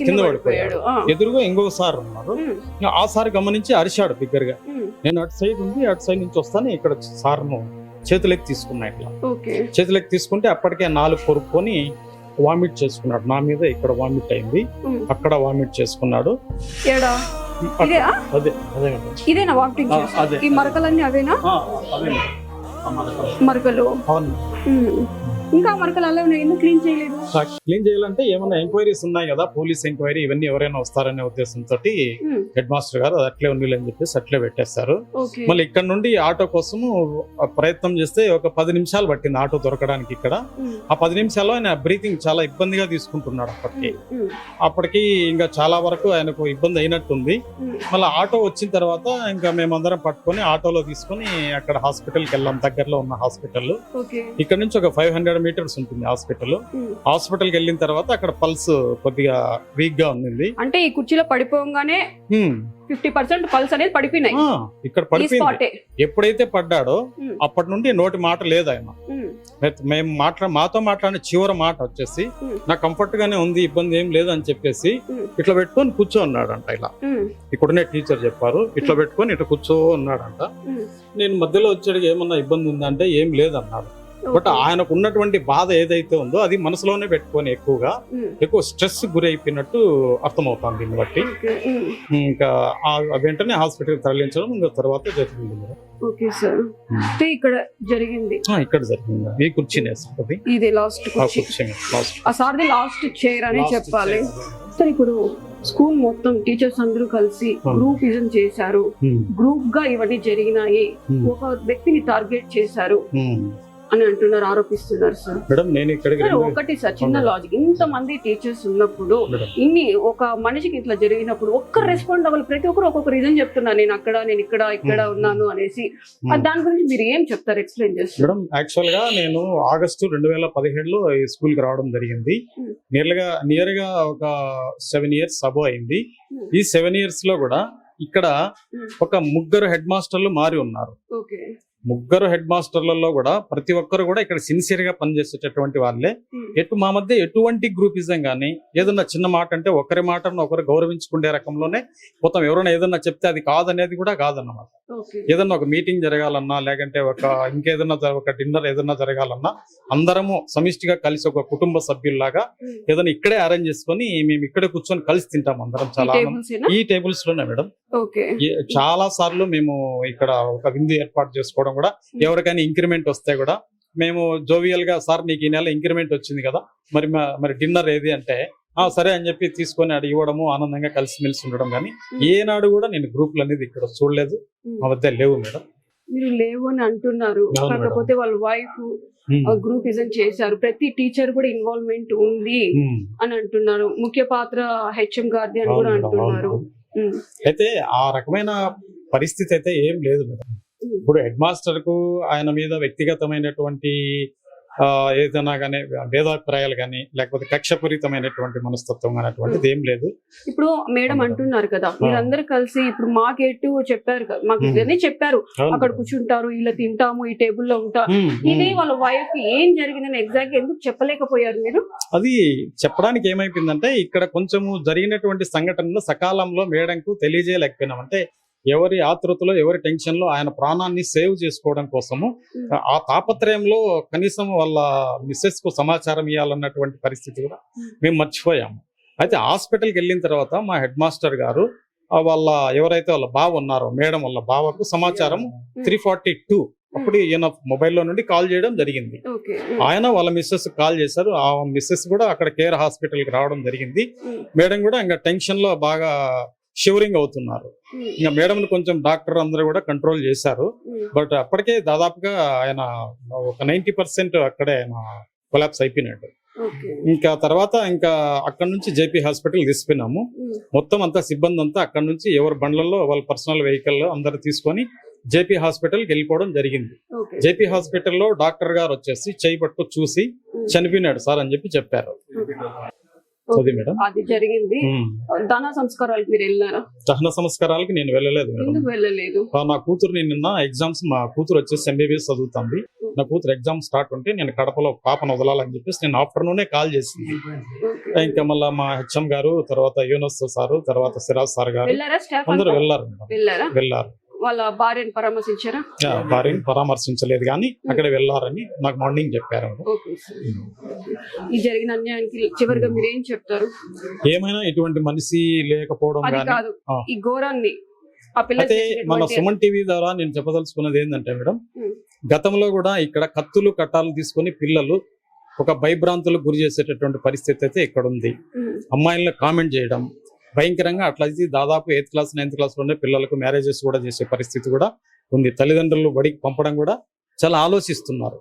కింద పడిపోయాడు. ఎదురుగా ఇంకొక సార్ ఉన్నారు. ఆ సార్ గమనించి అరిశాడు బిగ్గరగా. నేను అటు సైడ్ ఉంది, అటు సైడ్ నుంచి వస్తాను, ఇక్కడ సార్ను చేతులెక్కి తీసుకున్నా. ఇట్లా చేతులెక్కి తీసుకుంటే అప్పటికే 4 కొరుక్కొని వామిట్ చేసుకున్నాడు. నా మీద ఇక్కడ వామిట్ అయింది, అక్కడ వామిట్ చేసుకున్నాడు. ఇదేనా వామిటింగ్? ఈ మరకలన్నీ అవేనా? మరకలు ఇంకా మరకలు అలా ఉన్నాయి, ఎందుకు క్లీన్ చేయలేదు? క్లీన్ చేయాలంటే ఏమైనా ఎంక్వైరీస్ ఉన్నాయి కదా, పోలీస్ ఎంక్వైరీ ఇవన్నీ ఎవరైనా వస్తారనే ఉద్దేశంతో హెడ్ మాస్టర్ గారు అది అట్లే ఉంది అని చెప్పేసి అట్లే పెట్టేస్తారు. మళ్ళీ ఇక్కడ నుండి ఆటో కోసము ప్రయత్నం చేస్తే ఒక 10 నిమిషాలు పట్టింది ఆటో దొరకడానికి. ఇక్కడ ఆ 10 నిమిషాల్లో ఆయన బ్రీతింగ్ చాలా ఇబ్బందిగా తీసుకుంటున్నాడు. అప్పటికి ఇంకా చాలా వరకు ఆయనకు ఇబ్బంది అయినట్టుంది. మళ్ళీ ఆటో వచ్చిన తర్వాత ఇంకా మేమందరం పట్టుకొని ఆటోలో తీసుకొని అక్కడ హాస్పిటల్కి వెళ్ళాం, దగ్గరలో ఉన్న హాస్పిటల్. ఇక్కడ నుంచి ఒక 500 మీటర్స్ ఉంటుంది హాస్పిటల్. హాస్పిటల్కి వెళ్ళిన తర్వాత అక్కడ పల్స్ కొద్దిగా వీక్ గా ఉంది. అంటే ఈ కుర్చీలో పడిపోగానే 50% పల్స్ అనేది పడిపోయినాయి. ఇక్కడ పడిపోయింది. ఎప్పుడైతే పడ్డాడో అప్పటి నుండి నోటి మాట లేదు ఆయన. మేము మాతో మాట్లాడిన చివరి మాట వచ్చేసి నాకు కంఫర్ట్ గానే ఉంది, ఇబ్బంది ఏం లేదు అని చెప్పేసి ఇట్లా పెట్టుకొని కూర్చో అన్నాడంట. ఇలా ఇక్కడనే టీచర్ చెప్పారు, ఇట్లా పెట్టుకొని ఇట్లా కూర్చో అన్నాడంట. నేను మధ్యలో వచ్చేటికి ఏమన్నా ఇబ్బంది ఉందంటే ఏం లేదన్నాడు. బట్ ఆయనకు ఉన్నటువంటి బాధ ఏదైతే ఉందో అది మనసులోనే పెట్టుకొని ఎక్కువ స్ట్రెస్ గురి అయిపోయినట్టు అర్థమవుతాం. దీన్ని బట్టి ఇంకా వెంటనే హాస్పిటల్ తరలించడం ఇంకా తర్వాత జరిగింది. ఇక్కడ జరిగింది ఈ కుర్చీనే ఇది లాస్ట్ చైర్ అని చెప్పాలి. సార్ ఇప్పుడు స్కూల్ మొత్తం టీచర్స్ అందరూ కలిసి గ్రూపిజం చేశారు, గ్రూప్ గా ఇవన్నీ జరిగినాయి, ఒక వ్యక్తిని టార్గెట్ చేశారు అని అంటున్నారు, ఆరోపిస్తున్నారు సార్. మేడం నేను ఇక్కడ ఒకటి సార్ చిన్న లాజిక్, ఇంతమంది టీచర్స్ ఉన్నప్పుడు ఇన్ని ఒక మనిషికి ఇట్లా జరిగినప్పుడు ఒక్క రెస్పాండ్ అవ్వాలి, ప్రతి ఒక్కరు ఒక్కొక్క రీజన్ చెప్తున్నారు, నేను ఇక్కడ ఉన్నాను అనేసి. దాని గురించి మీరు ఏం చెప్తారు, ఎక్స్ప్లెయిన్ చేస్తారు? మేడం యాక్చువల్ గా నేను ఆగస్టు 2017లో ఈ స్కూల్ కి రావడం జరిగింది. నియర్ గా ఒక 7 years అబో అయింది. ఈ 7 years లో కూడా ఇక్కడ ఒక 3 హెడ్ మాస్టర్లు మారి ఉన్నారు. 3 హెడ్ మాస్టర్లలో కూడా ప్రతి ఒక్కరు కూడా ఇక్కడ సిన్సియర్ గా పనిచేసేటటువంటి వాళ్ళే. మా మధ్య ఎటువంటి గ్రూపిజం కానీ ఏదన్నా చిన్న మాట అంటే ఒకరి మాటను ఒకరు గౌరవించుకునే రకంలోనే మొత్తం. ఎవరైనా ఏదన్నా చెప్తే అది కాదనేది కూడా కాదన్నమాట. ఏదన్నా ఒక మీటింగ్ జరగాలన్నా లేకంటే ఇంకేదన్నా ఒక డిన్నర్ ఏదన్నా జరగాలన్నా అందరము సమిష్టిగా కలిసి ఒక కుటుంబ సభ్యుల్లాగా ఏదైనా ఇక్కడే అరేంజ్ చేసుకొని మేము ఇక్కడే కూర్చొని కలిసి తింటాం అందరం. చాలా ఈ టేబుల్స్ లోనే మేడం చాలా సార్లు మేము ఇక్కడ ఒక విందు ఏర్పాటు చేసుకోవడం కూడా, ఎవరికైనా ఇంక్రిమెంట్ వస్తే కూడా మేము జోవియల్ గా సార్ నీకు ఈ నెల ఇంక్రిమెంట్ వచ్చింది కదా మరి డిన్నర్ ఏది అంటే సరే అని చెప్పి తీసుకొని అడిగి ఇవ్వడము, ఆనందంగా కలిసిమెలిసి ఉండడం. కానీ ఏనాడు కూడా నేను గ్రూపులు అనేది ఇక్కడ చూడలేదు, మా వద్ద లేవు మేడం. మీరు లేవు అని అంటున్నారు, అవును మేడం. కాకపోతే వాళ్ళ వైఫ్ గ్రూప్ ఇజన్ చేశారు, ప్రతి టీచర్ కూడా ఇన్వాల్వ్మెంట్ ఉంది అని అంటున్నారు, ముఖ్య పాత్ర హెచ్ఎం గారిది అని కూడా అంటున్నారు. అయితే ఆ రకమైన పరిస్థితి అయితే ఏం లేదు మేడం. ఇప్పుడు హెడ్ మాస్టర్ కు ఆయన మీద వ్యక్తిగతమైనటువంటి ఏదైనా కానీ భేదాభిప్రాయాలు కానీ లేకపోతే కక్షపూరితమైనటువంటి మనస్తత్వం అనేటువంటిది ఏం లేదు. ఇప్పుడు మేడం అంటున్నారు కదా, మీరందరూ కలిసి ఇప్పుడు మా గేటు చెప్పారు కదా, మాకు ఇదన్నీ చెప్పారు, అక్కడ కూర్చుంటారు, ఇలా తింటాము, ఈ టేబుల్లో ఉంటారు. ఇది వాళ్ళ వైఫ్ ఏం జరిగిందని ఎగ్జాక్ట్ ఎందుకు చెప్పలేకపోయారు మీరు? అది చెప్పడానికి ఏమైపోయిందంటే ఇక్కడ కొంచెము జరిగినటువంటి సంఘటనలు సకాలంలో మేడంకు తెలియజేయలేకపోయినాం. అంటే ఎవరి ఆతృతలో ఎవరి టెన్షన్ లో ఆయన ప్రాణాన్ని సేవ్ చేసుకోవడం కోసము ఆ తాపత్రయంలో కనీసం వాళ్ళ మిస్సెస్ కు సమాచారం ఇవ్వాలన్నటువంటి పరిస్థితి కూడా మేము మర్చిపోయాము. అయితే హాస్పిటల్కి వెళ్ళిన తర్వాత మా హెడ్ మాస్టర్ గారు వాళ్ళ ఎవరైతే వాళ్ళ బావ ఉన్నారో మేడం వాళ్ళ బావకు సమాచారం 342 అప్పుడు ఈయన మొబైల్లో నుండి కాల్ చేయడం జరిగింది. ఆయన వాళ్ళ మిస్సెస్ కాల్ చేశారు, ఆ మిస్సెస్ కూడా అక్కడ కేర్ హాస్పిటల్కి రావడం జరిగింది. మేడం కూడా ఇంకా టెన్షన్ లో బాగా షివరింగ్ అవుతున్నారు. ఇంకా మేడం కొంచెం డాక్టర్ అందరూ కూడా కంట్రోల్ చేశారు. బట్ అప్పటికే దాదాపుగా ఆయన ఒక 90% అక్కడే ఆయన కొలాప్స్ అయిపోయినట్టు. ఇంకా తర్వాత ఇంకా అక్కడ నుంచి జేపీ హాస్పిటల్ తీసుకున్నాము. మొత్తం అంతా సిబ్బంది అంతా అక్కడ నుంచి ఎవరి బండ్లలో వాళ్ళ పర్సనల్ వెహికల్ అందరు తీసుకొని జేపీ హాస్పిటల్కి వెళ్ళిపోవడం జరిగింది. జేపీ హాస్పిటల్లో డాక్టర్ గారు వచ్చేసి చేయి పట్టు చూసి చనిపోయినాడు సార్ అని చెప్పి చెప్పారు. అది మేడం అది జరిగింది. దహన సంస్కారాలకు మీరు వెళ్ళారా? దహన సంస్కారాలకి నేను వెళ్ళలేదు మేడం. ఎందుకు వెళ్ళలేదు? నా కూతురు నిన్న ఎగ్జామ్స్, మా కూతురు వచ్చేసి MBBS చదువుతుంది. నా కూతురు ఎగ్జామ్ స్టార్ట్ ఉంటే నేను కడపలో పాపను వదలాలని చెప్పేసి నేను ఆఫ్టర్నూనే కాల్ చేసింది. ఇంకా మళ్ళీ మా హెచ్ఎం గారు, తర్వాత యూనస్ సారు, తర్వాత సిరాజ్ సార్ గారు అందరూ వెళ్ళారు మేడం. వెళ్ళారు. వాళ్ళ భార్యను పరామర్శించారా? భార్యను పరామర్శించలేదు కానీ అక్కడ వెళ్ళారని నాకు మార్నింగ్ చెప్పారు. ఈ జరిగిన అన్యాయానికి చివరిగా మీరు ఏం చెప్తారు? ఏమైనా ఇటువంటి మనిషి లేకపోవడం కాదు, ఈ ఘోరాన్ని అయితే మన సుమన్ టీవీ ద్వారా నేను చెప్పదలుచుకున్నది ఏంటంటే మేడం, గతంలో కూడా ఇక్కడ కత్తులు కట్టాలు తీసుకొని పిల్లలు ఒక భయభ్రాంతులకు గురి చేసేటటువంటి పరిస్థితి అయితే ఇక్కడ ఉంది. అమ్మాయిలను కామెంట్ చేయడం భయంకరంగా అట్లా దాదాపు 8th క్లాస్ 9th క్లాస్ లోనే పిల్లలకు మ్యారేజెస్ కూడా చేసే పరిస్థితి కూడా ఉంది. తల్లిదండ్రులు బడికి పంపడం కూడా చాలా ఆలోచిస్తున్నారు.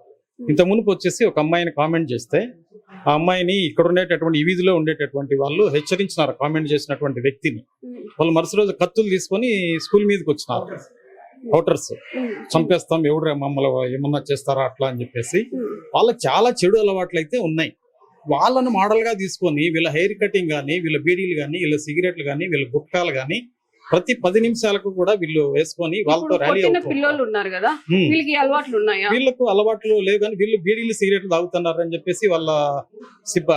ఇంత మునుపు వచ్చేసి ఒక అమ్మాయిని కామెంట్ చేస్తే ఆ అమ్మాయిని ఇక్కడ ఉండేటటువంటి ఈ వీధిలో ఉండేటటువంటి వాళ్ళు హెచ్చరించినారు కామెంట్ చేసినటువంటి వ్యక్తిని. వాళ్ళు మరుసటి రోజు కత్తులు తీసుకొని స్కూల్ మీదకి వచ్చినారు. అవుటర్స్ చంపేస్తాం, ఎవరు మమ్మల్ని ఏమన్నా చేస్తారా అట్లా అని చెప్పేసి. వాళ్ళకి చాలా చెడు అలవాట్లు అయితే ఉన్నాయి. వాళ్ళను మోడల్ గా తీసుకొని వీళ్ళ హెయిర్ కటింగ్ కానీ, వీళ్ళ బీడీలు కానీ, వీళ్ళ సిగరెట్లు కానీ, వీళ్ళ గుట్కాలు కానీ ప్రతి 10 నిమిషాలకు కూడా వీళ్ళు వేసుకొని వాళ్ళతో ర్యాలీ పిల్లలు ఉన్నారు కదా, వీళ్ళకి అలవాట్లు ఉన్నాయా? వీళ్ళకు అలవాట్లు లేవు కానీ వీళ్ళు బీడీలు సిగరెట్లు తాగుతున్నారు అని చెప్పేసి వాళ్ళ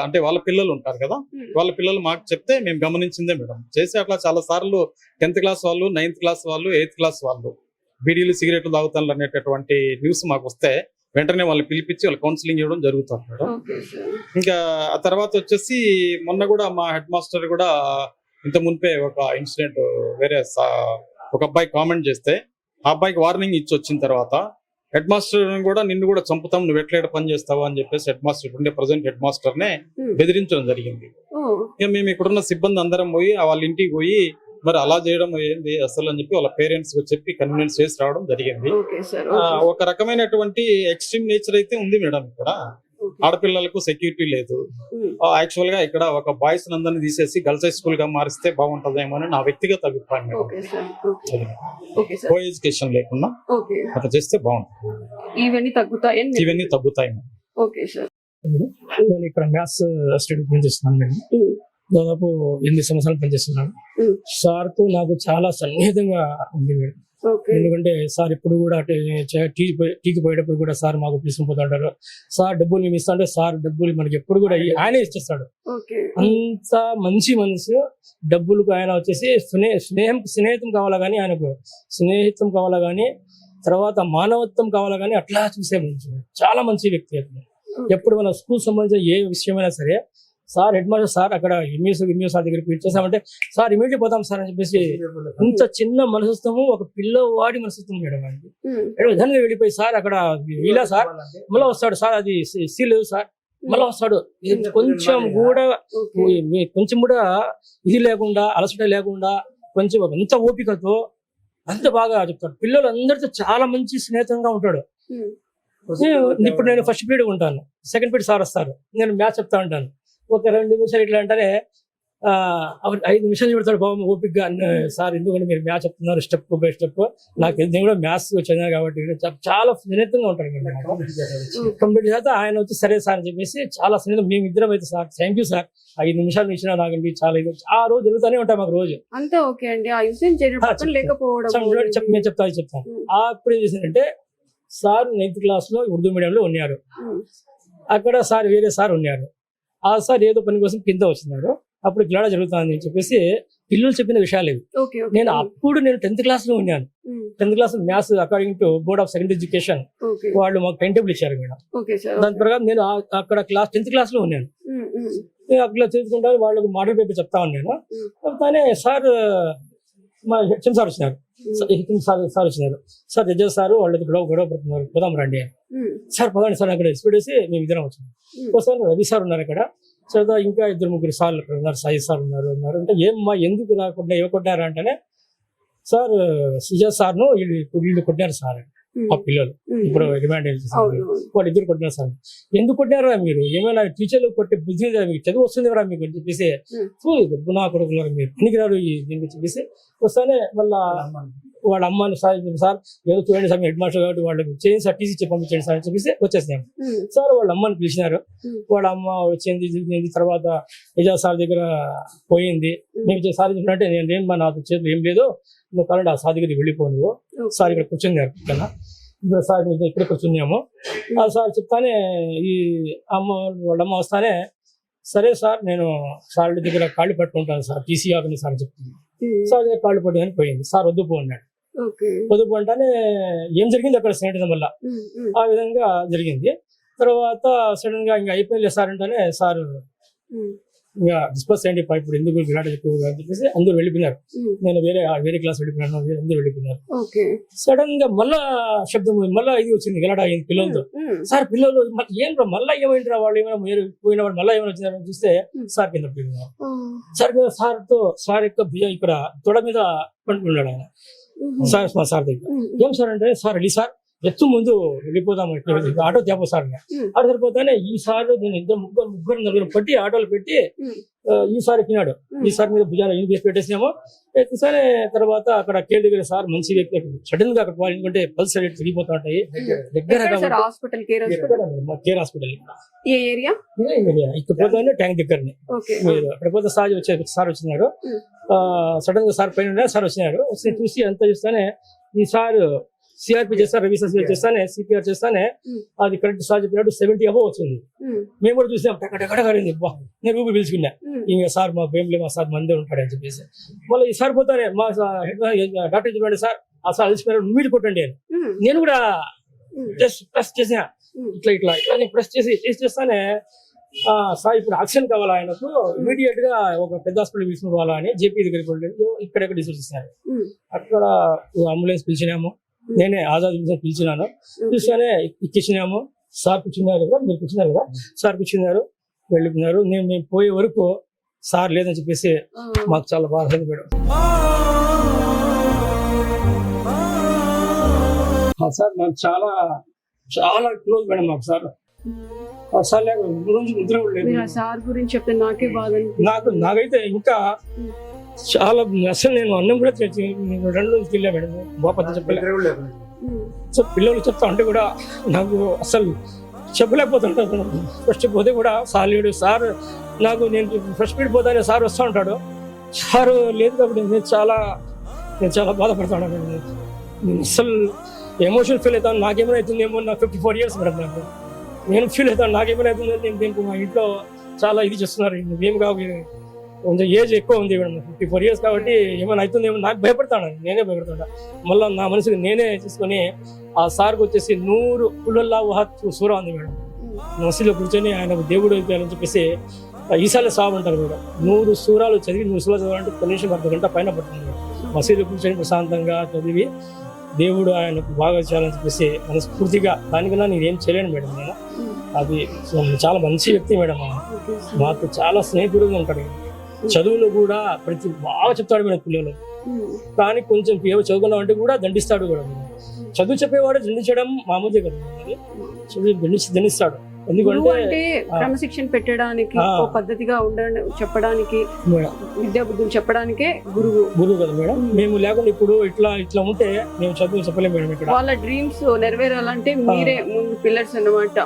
అంటే వాళ్ళ పిల్లలు ఉంటారు కదా, వాళ్ళ పిల్లలు మాకు చెప్తే మేము గమనించిందే మేడం. చేసి అట్లా చాలా సార్లు 10th క్లాస్ వాళ్ళు, 9th క్లాస్ వాళ్ళు, 8th క్లాస్ వాళ్ళు బీడీలు సిగరెట్లు తాగుతున్నారు అనేటటువంటి న్యూస్ మాకు వస్తే వెంటనే వాళ్ళు పిలిపించి వాళ్ళు కౌన్సిలింగ్ ఇవ్వడం జరుగుతుంది మేడం. ఇంకా ఆ తర్వాత వచ్చేసి మొన్న కూడా మా హెడ్ మాస్టర్ కూడా ఇంత మునిపే ఒక ఇన్సిడెంట్ వేరే ఒక అబ్బాయి కామెంట్ చేస్తే ఆ అబ్బాయికి వార్నింగ్ ఇచ్చి వచ్చిన తర్వాత హెడ్ మాస్టర్ కూడా నిన్ను కూడా చంపుతాం, నువ్వు ఎట్లా పని చేస్తావు అని చెప్పేసి హెడ్ మాస్టర్ ఉండే ప్రజెంట్ హెడ్ మాస్టర్ నే బెదిరించడం జరిగింది. ఇక మేము ఇక్కడున్న సిబ్బంది అందరం పోయి వాళ్ళ ఇంటికి పోయి మరి అలా చేయడం ఏంది అసలు అని చెప్పి వాళ్ళ పేరెంట్స్ చెప్పి కన్విన్స్ చేసి రావడం జరిగింది. ఒక రకమైనటువంటి ఎక్స్ట్రీమ్ నేచర్ అయితే ఉంది మేడం. ఇక్కడ ఆడపిల్లలకు సెక్యూరిటీ లేదు. యాక్చువల్ గా ఇక్కడ ఒక బాయ్స్ అందరినీ తీసేసి గర్ల్స్ హై స్కూల్ గా మారిస్తే బాగుంటదేమో అని నా వ్యక్తిగత అభిప్రాయం మేడం. కో ఎడ్యుకేషన్ లేకుండా అట్లా చేస్తే బాగుంటుంది. ఇవన్నీ తగ్గుతాయి మేడం. Okay sir. నేను ఇక్కడ మ్యాథ్స్ స్టడీ పనిచేస్తున్నాను మేడం. దాదాపు 8 సంవత్సరాలు పనిచేస్తున్నాను. సార్తో నాకు చాలా సన్నిహితంగా ఉంది మేడం. ఎందుకంటే సార్ ఇప్పుడు కూడా టీకి పోయేటప్పుడు కూడా సార్ మాకు తీసుకుపోతుంటారు. సార్ డబ్బులు మేము ఇస్తా అంటే సార్ డబ్బులు మనకి ఎప్పుడు కూడా ఆయనే ఇచ్చేస్తాడు. అంత మంచి మనసు. డబ్బులకు ఆయన వచ్చేసి స్నేహితం కావాలా కానీ, ఆయనకు స్నేహితం కావాలా కానీ, తర్వాత మానవత్వం కావాలా కానీ అట్లా చూసే మంచి చాలా మంచి వ్యక్తి. ఎప్పుడు మన స్కూల్ సంబంధించిన ఏ విషయమైనా సరే సార్ హెడ్ మాస్టర్ సార్ అక్కడ ఎంఈఓ సార్ దగ్గరికి పిలిచేసామంటే సార్ ఇమీడియట్ పోతాం సార్ అని చెప్పేసి ఇంత చిన్న మనసుస్తాము, ఒక పిల్లవాడి మనసుస్తాము మేడం అండి. విధంగా వెళ్ళిపోయి సార్ అక్కడ ఇలా సార్ మళ్ళీ వస్తాడు సార్, అది సీల్ లేదు సార్, మళ్ళీ వస్తాడు. కొంచెం కూడా ఇది లేకుండా, అలసట లేకుండా, కొంచెం అంత ఓపికతో అంత బాగా చెప్తాడు. పిల్లలు అందరితో చాలా మంచి స్నేహితంగా ఉంటాడు. ఇప్పుడు నేను ఫస్ట్ పీరియడ్ ఉంటాను, సెకండ్ పీరియడ్ సార్ వస్తారు, నేను మ్యాథ్స్ చెప్తా ఉంటాను. ఒక 2 నిమిషాలు ఇట్లా అంటేనే 5 నిమిషాలు చెప్తాడు బాబు ఓపికగా. సార్ ఎందుకంటే మీరు మ్యాథ్స్ చెప్తున్నారు స్టెప్ బై స్టెప్, నాకు నేను కూడా మ్యాథ్స్ చదివాను కాబట్టి చాలా స్నేహితంగా ఉంటాడు. కంప్లీట్ చేస్తే ఆయన వచ్చి సరే సార్ అని చెప్పేసి చాలా స్నేహితం. మేము ఇద్దరం అయితే సార్ థ్యాంక్ యూ సార్, 5 నిమిషాలు ఇచ్చినా నాకండి చాలా ఇది. ఆ రోజు జరుగుతూనే ఉంటాయి మాకు రోజు. అంతే ఓకే అండి. ఆ ఇన్సిడెంట్ లేకపోవడం నేను చెప్తాను. అప్పుడు ఏం చేశారంటే సార్ 9th క్లాస్ లో ఉర్దూ మీడియంలో ఉన్నారు. అక్కడ సార్ వేరే సార్ ఉన్నారు. ఆ సార్ ఏదో పని కోసం కింద వచ్చినారు. అప్పుడు గెలడ జరుగుతుంది అని చెప్పేసి పిల్లలు చెప్పిన విషయాలు ఇవి. నేను 10th క్లాస్ లో ఉన్నాను. 10th class maths according to board of secondary education వాళ్ళు మాకు టైం టేబుల్ ఇచ్చారు మేడం. దాని ప్రకారం నేను అక్కడ 10th క్లాస్ లో ఉన్నాను. నేను అట్లా చేసుకుంటా వాళ్ళకి మోడల్ పేపర్ చెప్తా ఉన్నాను. చెప్తానే సార్ మా హెచ్ఎం సార్ వచ్చినారు. సార్ వచ్చినారు. సార్ ఎజాజ్ సార్ వాళ్ళకి గొడవ పడుతున్నారు, పోదాం రండి అని. సార్ పదండి సార్ అక్కడ ఎక్స్పెక్టేసి మేము ఇద్దరం వచ్చాము. ఒకసారి రవి సార్ ఉన్నారు అక్కడ, చదువుతా ఇంకా 2-3 సార్లు అక్కడ ఉన్నారు, సాయి సార్ ఉన్నారు అంటే ఏమ్మా ఎందుకు రాకుండా కొట్టారా అంటేనే సార్ సుజాత్ సార్ను వీళ్ళు కొట్టారు సార్ ఆ పిల్లలు. ఇప్పుడు రిమాండ్ వాళ్ళు ఇద్దరు కొట్టినారు సార్. ఎందుకు కొట్టినారా మీరు, ఏమైనా టీచర్లు కొట్టే బుద్ధి మీకు చదువు వస్తుంది కదా మీకు అని చెప్పేసి నా కొడుకున్నారు మీరు పనికిరారు దీనికి చెప్పేసి వస్తానే మళ్ళా వాళ్ళ అమ్మని సార్ ఏదో చూడండి సార్ హెడ్ మాస్టర్ కాబట్టి వాళ్ళకి చేయండి సార్ టీసీ చెప్పి పంపించండి సార్ అని చెప్పేసి వచ్చేసాము. సార్ వాళ్ళ అమ్మని పిలిచినారు. వాళ్ళ అమ్మ వచ్చింది. తర్వాత ఎజాజ్ సార్ దగ్గర పోయింది. మేము సార్ చెప్పినట్టే నేను నాకు చేతులు ఏం లేదు, నువ్వు కాలండి ఆ సార్ దగ్గరికి వెళ్ళిపోను. సార్ ఇక్కడ కూర్చున్నారు కదా, ఇప్పుడు సార్ ఇక్కడ కూర్చున్నాము. ఆ సార్ చెప్తానే ఈ వాళ్ళ అమ్మ వస్తానే సరే సార్ నేను సార్ దగ్గర కాళ్ళు పట్టుకుంటాను సార్ టీసీ ఆఫీని సార్ చెప్తున్నాను. సార్ కాళ్ళు పట్టుకొని పోయింది. సార్ వద్దుపో అన్నాడు. వద్దుపో అంటానే ఏం జరిగింది అక్కడ స్నేహితుల వల్ల ఆ విధంగా జరిగింది. తర్వాత సడన్ గా ఇంకా అయిపోయింది సార్ అంటేనే సార్ ఇంకా డిస్పస్ అయ్యండి ఇప్పుడు ఎందుకు విరాట్ ఎక్కువగా అని చెప్పేసి అందరూ వెళ్ళిపోయినారు. నేను వేరే క్లాస్ వెళ్ళిపోయినాను, అందరూ వెళ్ళిపోయినారు. సడన్ గా మళ్ళా శబ్దం మళ్ళా ఇది వచ్చింది గెలడ అయింది పిల్లలతో. సార్ పిల్లలు ఏం మళ్ళా ఏమైందిరా వాళ్ళు ఏమైనా పోయిన వాళ్ళు మళ్ళీ ఏమైనా వచ్చినారని చూస్తే సార్ కింద పోయినారు. సార్ యొక్క ఇక్కడ తొడ మీద పండుకున్నాడు ఆయన. సార్ దగ్గర ఏం సార్ అంటే సార్ వెళ్ళి సార్ ఎత్తు ముందు వెళ్ళిపోదాము ఆటో తేపో సార్ ఆటో సరిపోతానే ఈసారి నేను ముగ్గురు నలుగురు పట్టి ఆటోలు పెట్టి ఈసారి ఎక్కినాడు. ఈసారి మీద భుజాలు ఏం చేసి పెట్టేసినాము. ఎత్తుసారి తర్వాత అక్కడ కేర్ దగ్గర సార్ మంచి వ్యక్తి సడన్ గా అక్కడ ఎందుకంటే పల్స్ రేట్ తిరిగిపోతా ఉంటాయి. దగ్గర కేర్ హాస్పిటల్ ఇక్కడ పోతానే ట్యాంక్ దగ్గరనే అక్కడ పోతే సార్ వచ్చినారు. సడన్ గా సార్ పైన సార్ వచ్చినారు. చూసి అంతా చూస్తానే ఈ సార్ సిఆర్పి చేస్తారు, రవి సార్ చేస్తానే సిపిఆర్ చేస్తానే అది కరెక్ట్ సార్ చెప్పినట్టు 70 above వచ్చింది. మేము కూడా చూసాం టకటకడింది. నేను రూపీ పిలుచుకున్నా ఇంకా సార్ మా భయంలో మా సార్ మందే ఉంటాడని చెప్పేసి. మళ్ళీ ఈ సార్ పోతానే మా డాక్టర్ చెప్పండి సార్ ఆ సార్ అలసిపోయారు మీరు కొట్టండి అని. నేను కూడా జస్ట్ ప్రెస్ చేసిన ఇట్లా ప్రెస్ చేస్తానే సార్ ఇప్పుడు ఆక్సిజన్ కావాలా ఆయనకు ఇమీడియట్ గా ఒక పెద్ద హాస్పిటల్ తీసుకోవాలా అని జేపీ దగ్గరికి వెళ్ళి ఇక్కడెక్కడ డిసైడ్ చేశారు. అక్కడ అంబులెన్స్ పిలిచినాము, నేనే ఆజాద్ పిలిచినాను. పిలిచానే ఎక్కించినాము. సార్ కూర్చున్నారు కదా, మీరు కూర్చున్నారు కదా, సార్ కూర్చున్నారు వెళ్ళిపోయినారు. మేము పోయే వరకు సార్ లేదని చెప్పేసి మాకు చాలా బాధ మేడం. సార్ నాకు చాలా చాలా క్లోజ్ మేడం మాకు సార్. సార్ నిద్ర సార్ గురించి చెప్తే నాకే బాధ. నాకైతే ఇంకా చాలా అసలు నేను అన్నం కూడా 2 రోజులు తిన్నా మేడం. బాపతి చెప్పలేదు. సో పిల్లలు చెప్తా అంటే కూడా నాకు అసలు చెప్పలేకపోతుంటాను. ఫస్ట్ పోతే కూడా సార్ లేడు. సార్ నాకు నేను ఫస్ట్ పీరియడ్ పోతానే సార్ వస్తూ ఉంటాడు. సార్ లేదు కాబట్టి నేను చాలా బాధపడతాను. నేను అసలు ఎమోషనల్ ఫీల్ అవుతాను. నాకేమైనా అవుతుందేమో, నాకు 54 years మేడం. నాకు నేను ఫీల్ అవుతాను నాకేమైనా అవుతుందో. నేను దీనికి మా ఇంట్లో చాలా ఇది చేస్తున్నారు. ఏం కావు కొంచెం ఏజ్ ఎక్కువ ఉంది మేడం, 54 years కాబట్టి ఏమైనా అవుతుందేమో నాకు భయపడతాను. నేనే భయపడతాను. మళ్ళీ నా మనసుకి నేనే తీసుకొని ఆ సార్కి వచ్చేసి 100 పుల్లల్లా సూర ఉంది మేడం. మసీదులో కూర్చొని ఆయన దేవుడు అయిపోయారని చెప్పేసి ఈసారి సాగు అంటారు మేడం. 100 సూరాలు చదివి 100 సూరాలు చదవాలంటే కనీసం అర్ధగంట పైన పడుతుంది మేడం. మసీదు కూర్చొని ప్రశాంతంగా చదివి దేవుడు ఆయనకు బాగా చేయాలని చెప్పేసి మనస్ఫూర్తిగా, దానికన్నా నేనేం చేయలేను మేడం. నేను అది చాలా మంచి వ్యక్తి మేడం. మాకు చాలా స్నేహితుడుగా ఉంటాడు. చదువులో కూడా ప్రతి బాగా చెప్తాడు మేడం పిల్లలు. కానీ కొంచెం చదువుకున్నాం అంటే కూడా దండిస్తాడు కూడా మేడం. చదువు చెప్పేవాడు దండించడం మామూలుగా కదా, చదువు దండిస్తాడు. ఎందుకంటే క్రమశిక్షణ పెట్టడానికి, పద్ధతిగా ఉండడం చెప్పడానికి, విద్యా బుద్ధులు చెప్పడానికే గురువు కదా మేడం. మేము లేకుండా ఇప్పుడు ఇట్లా ఉంటే మేము చదువు చెప్పలేము మేడం. ఇక్కడ వాళ్ళ డ్రీమ్స్ నెరవేరాలంటే మీరే ముందు పిల్లర్స్ అన్నమాట.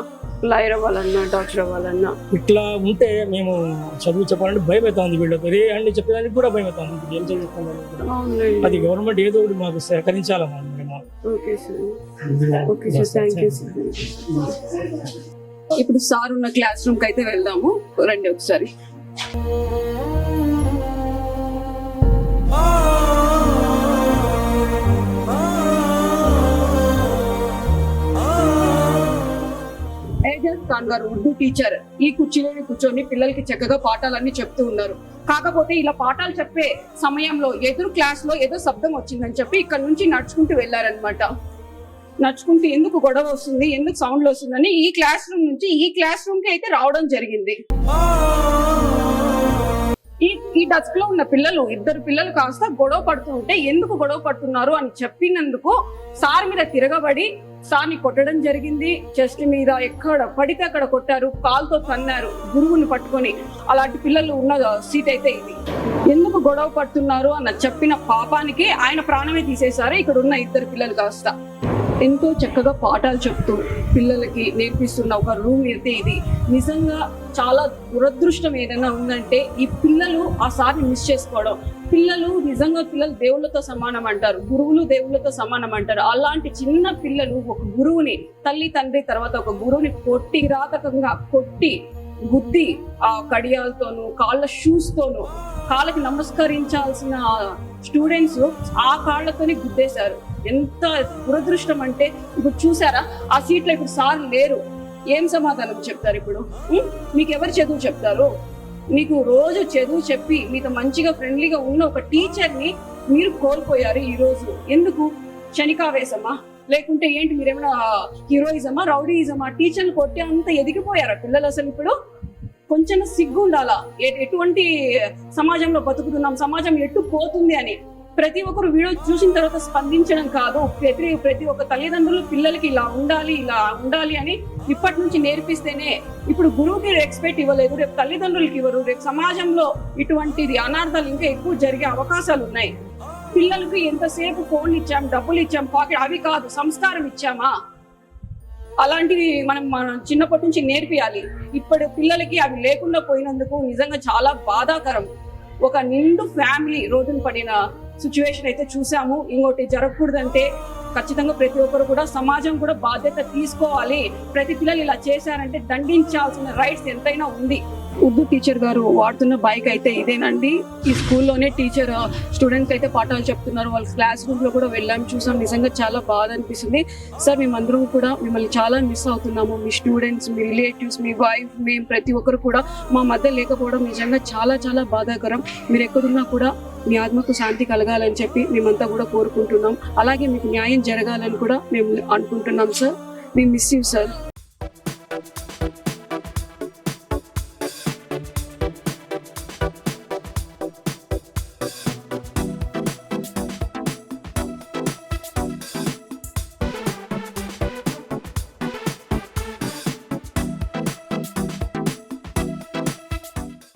లాయర్ అవ్వాలన్నా, డాక్టర్ అవ్వాలన్నా ఇట్లా ఉంటే మేము చదువు చెప్పాలంటే భయం అవుతుంది. వీళ్ళతో అన్ని చెప్పడానికి కూడా భయం అవుతుంది. ఏం చదువుతున్నాం, అది గవర్నమెంట్ ఏదో ఒకటి మాకు సహకరించాలమ్మా. Okay sir, okay sir, thank you sir. ఇప్పుడు సార్ ఉన్న క్లాస్ రూమ్ కి అయితే వెళ్దాము, రండి ఒకసారి. ఏజాజ్ ఖాన్ గారు ఉర్దూ టీచర్ ఈ కుర్చీలోని కూర్చొని పిల్లలకి చక్కగా పాఠాలన్నీ చెప్తూ ఉన్నారు. కాకపోతే ఇలా పాఠాలు చెప్పే సమయంలో ఎదురు క్లాస్ లో ఏదో శబ్దం వచ్చిందని చెప్పి ఇక్కడ నుంచి నడుచుకుంటూ వెళ్లారనమాట. నడుచుకుంటూ ఎందుకు గొడవ వస్తుంది, ఎందుకు సౌండ్లు వస్తుందని ఈ క్లాస్ రూమ్ నుంచి ఈ క్లాస్ రూమ్ కి అయితే రావడం జరిగింది. ఈ డస్క్ లో ఉన్న పిల్లలు, 2 పిల్లలు కాస్త గొడవ పడుతూ ఉంటే ఎందుకు గొడవ పడుతున్నారు అని చెప్పినందుకు సార్ మీద తిరగబడి సార్ని కొట్టడం జరిగింది. చెస్ట్ మీద ఎక్కడ పడితే అక్కడ కొట్టారు, కాలుతో తన్నారు గురువుని పట్టుకొని. అలాంటి పిల్లలు ఉన్న సీట్ అయితే ఇది. ఎందుకు గొడవ పడుతున్నారు అన్న చెప్పిన పాపానికి ఆయన ప్రాణమే తీసేశారు. ఇక్కడ ఉన్న 2 పిల్లలు కాస్త ఎంతో చక్కగా పాఠాలు చెప్తూ పిల్లలకి నేర్పిస్తున్న ఒక రూమ్ అయితే ఇది. నిజంగా చాలా దురదృష్టం ఏదైనా ఉందంటే ఈ పిల్లలు ఆ సార్ని మిస్ చేసుకోవడం. పిల్లలు దేవుళ్ళతో సమానం అంటారు, గురువులు దేవుళ్ళతో సమానం అంటారు. అలాంటి చిన్న పిల్లలు ఒక గురువుని, తల్లి తండ్రి తర్వాత ఒక గురువుని కిరాతకంగా కొట్టి గుద్ది, ఆ కడియాలతోనూ కాళ్ళ షూస్ తోనూ కాళ్ళకి నమస్కరించాల్సిన స్టూడెంట్స్ ఆ కాళ్ళతోనే గుద్దేశారు. ఎంత దురదృష్టం అంటే ఇప్పుడు చూసారా, ఆ సీట్లో ఇప్పుడు సార్ లేరు. ఏం సమాధానం చెప్తారు ఇప్పుడు? మీకు ఎవరు చదువు చెప్తారు? మీకు రోజు చదువు చెప్పి మీతో మంచిగా ఫ్రెండ్లీగా ఉన్న ఒక టీచర్ని మీరు కోల్పోయారు ఈ రోజు. ఎందుకు? క్షణికావేశమా, లేకుంటే ఏంటి మీరేమైనా హీరోయిజమా, రౌడీయిజమా? టీచర్లు కొట్టే అంత ఎదిగిపోయారా పిల్లలు? అసలు ఇప్పుడు కొంచెం సిగ్గు ఉండాలా. ఎటువంటి సమాజంలో బతుకుతున్నాం, సమాజం ఎటు పోతుంది అని ప్రతి ఒక్కరు వీడియో చూసిన తర్వాత స్పందించడం కాదు. ప్రతి ఒక్క తల్లిదండ్రులు పిల్లలకి ఇలా ఉండాలి అని ఇప్పటి నుంచి నేర్పిస్తేనే. ఇప్పుడు గురువుకి రెస్పెక్ట్ ఇవ్వలేదు, రేపు తల్లిదండ్రులకి ఇవ్వరు, రేపు సమాజంలో ఇటువంటిది అనార్థాలు ఇంకా ఎక్కువ జరిగే అవకాశాలు ఉన్నాయి. పిల్లలకి ఎంతసేపు ఫోన్ ఇచ్చాం, డబ్బులు ఇచ్చాం, పాకెట్, అవి కాదు, సంస్కారం ఇచ్చామా? అలాంటివి మనం చిన్నప్పటి నుంచి నేర్పియాలి. ఇప్పుడు పిల్లలకి అవి లేకుండా పోయినందుకు నిజంగా చాలా బాధాకరం. ఒక నిండు ఫ్యామిలీ రోడ్డున పడిన సిచ్యువేషన్ అయితే చూసాము. ఇంకోటి జరగకూడదంటే ఖచ్చితంగా ప్రతి ఒక్కరు కూడా, సమాజం కూడా బాధ్యత తీసుకోవాలి. ప్రతి పిల్లలు ఇలా చేశారంటే దండించాల్సిన రైట్స్ ఎంతైనా ఉంది. ఉర్దూ టీచర్ గారు వాడుతున్న బైక్ అయితే ఇదేనండి. ఈ స్కూల్లోనే టీచర్ స్టూడెంట్స్ అయితే పాఠాలు చెప్తున్నారు. వాళ్ళ క్లాస్ రూమ్ లో కూడా వెళ్ళాం, చూసాం. నిజంగా చాలా బాధ అనిపిస్తుంది. సార్, మేమందరం కూడా మిమ్మల్ని చాలా మిస్ అవుతున్నాము. మీ స్టూడెంట్స్, మీ రిలేటివ్స్, మీ వైఫ్, మేము ప్రతి ఒక్కరు కూడా మా మధ్య లేకపోవడం నిజంగా చాలా చాలా బాధాకరం. మీరు ఎక్కడున్నా కూడా మీ ఆత్మకు శాంతి కలగాలని చెప్పి మేమంతా కూడా కోరుకుంటున్నాం. అలాగే మీకు న్యాయం జరగాలని కూడా మేము అనుకుంటున్నాం sir. We miss you, sir.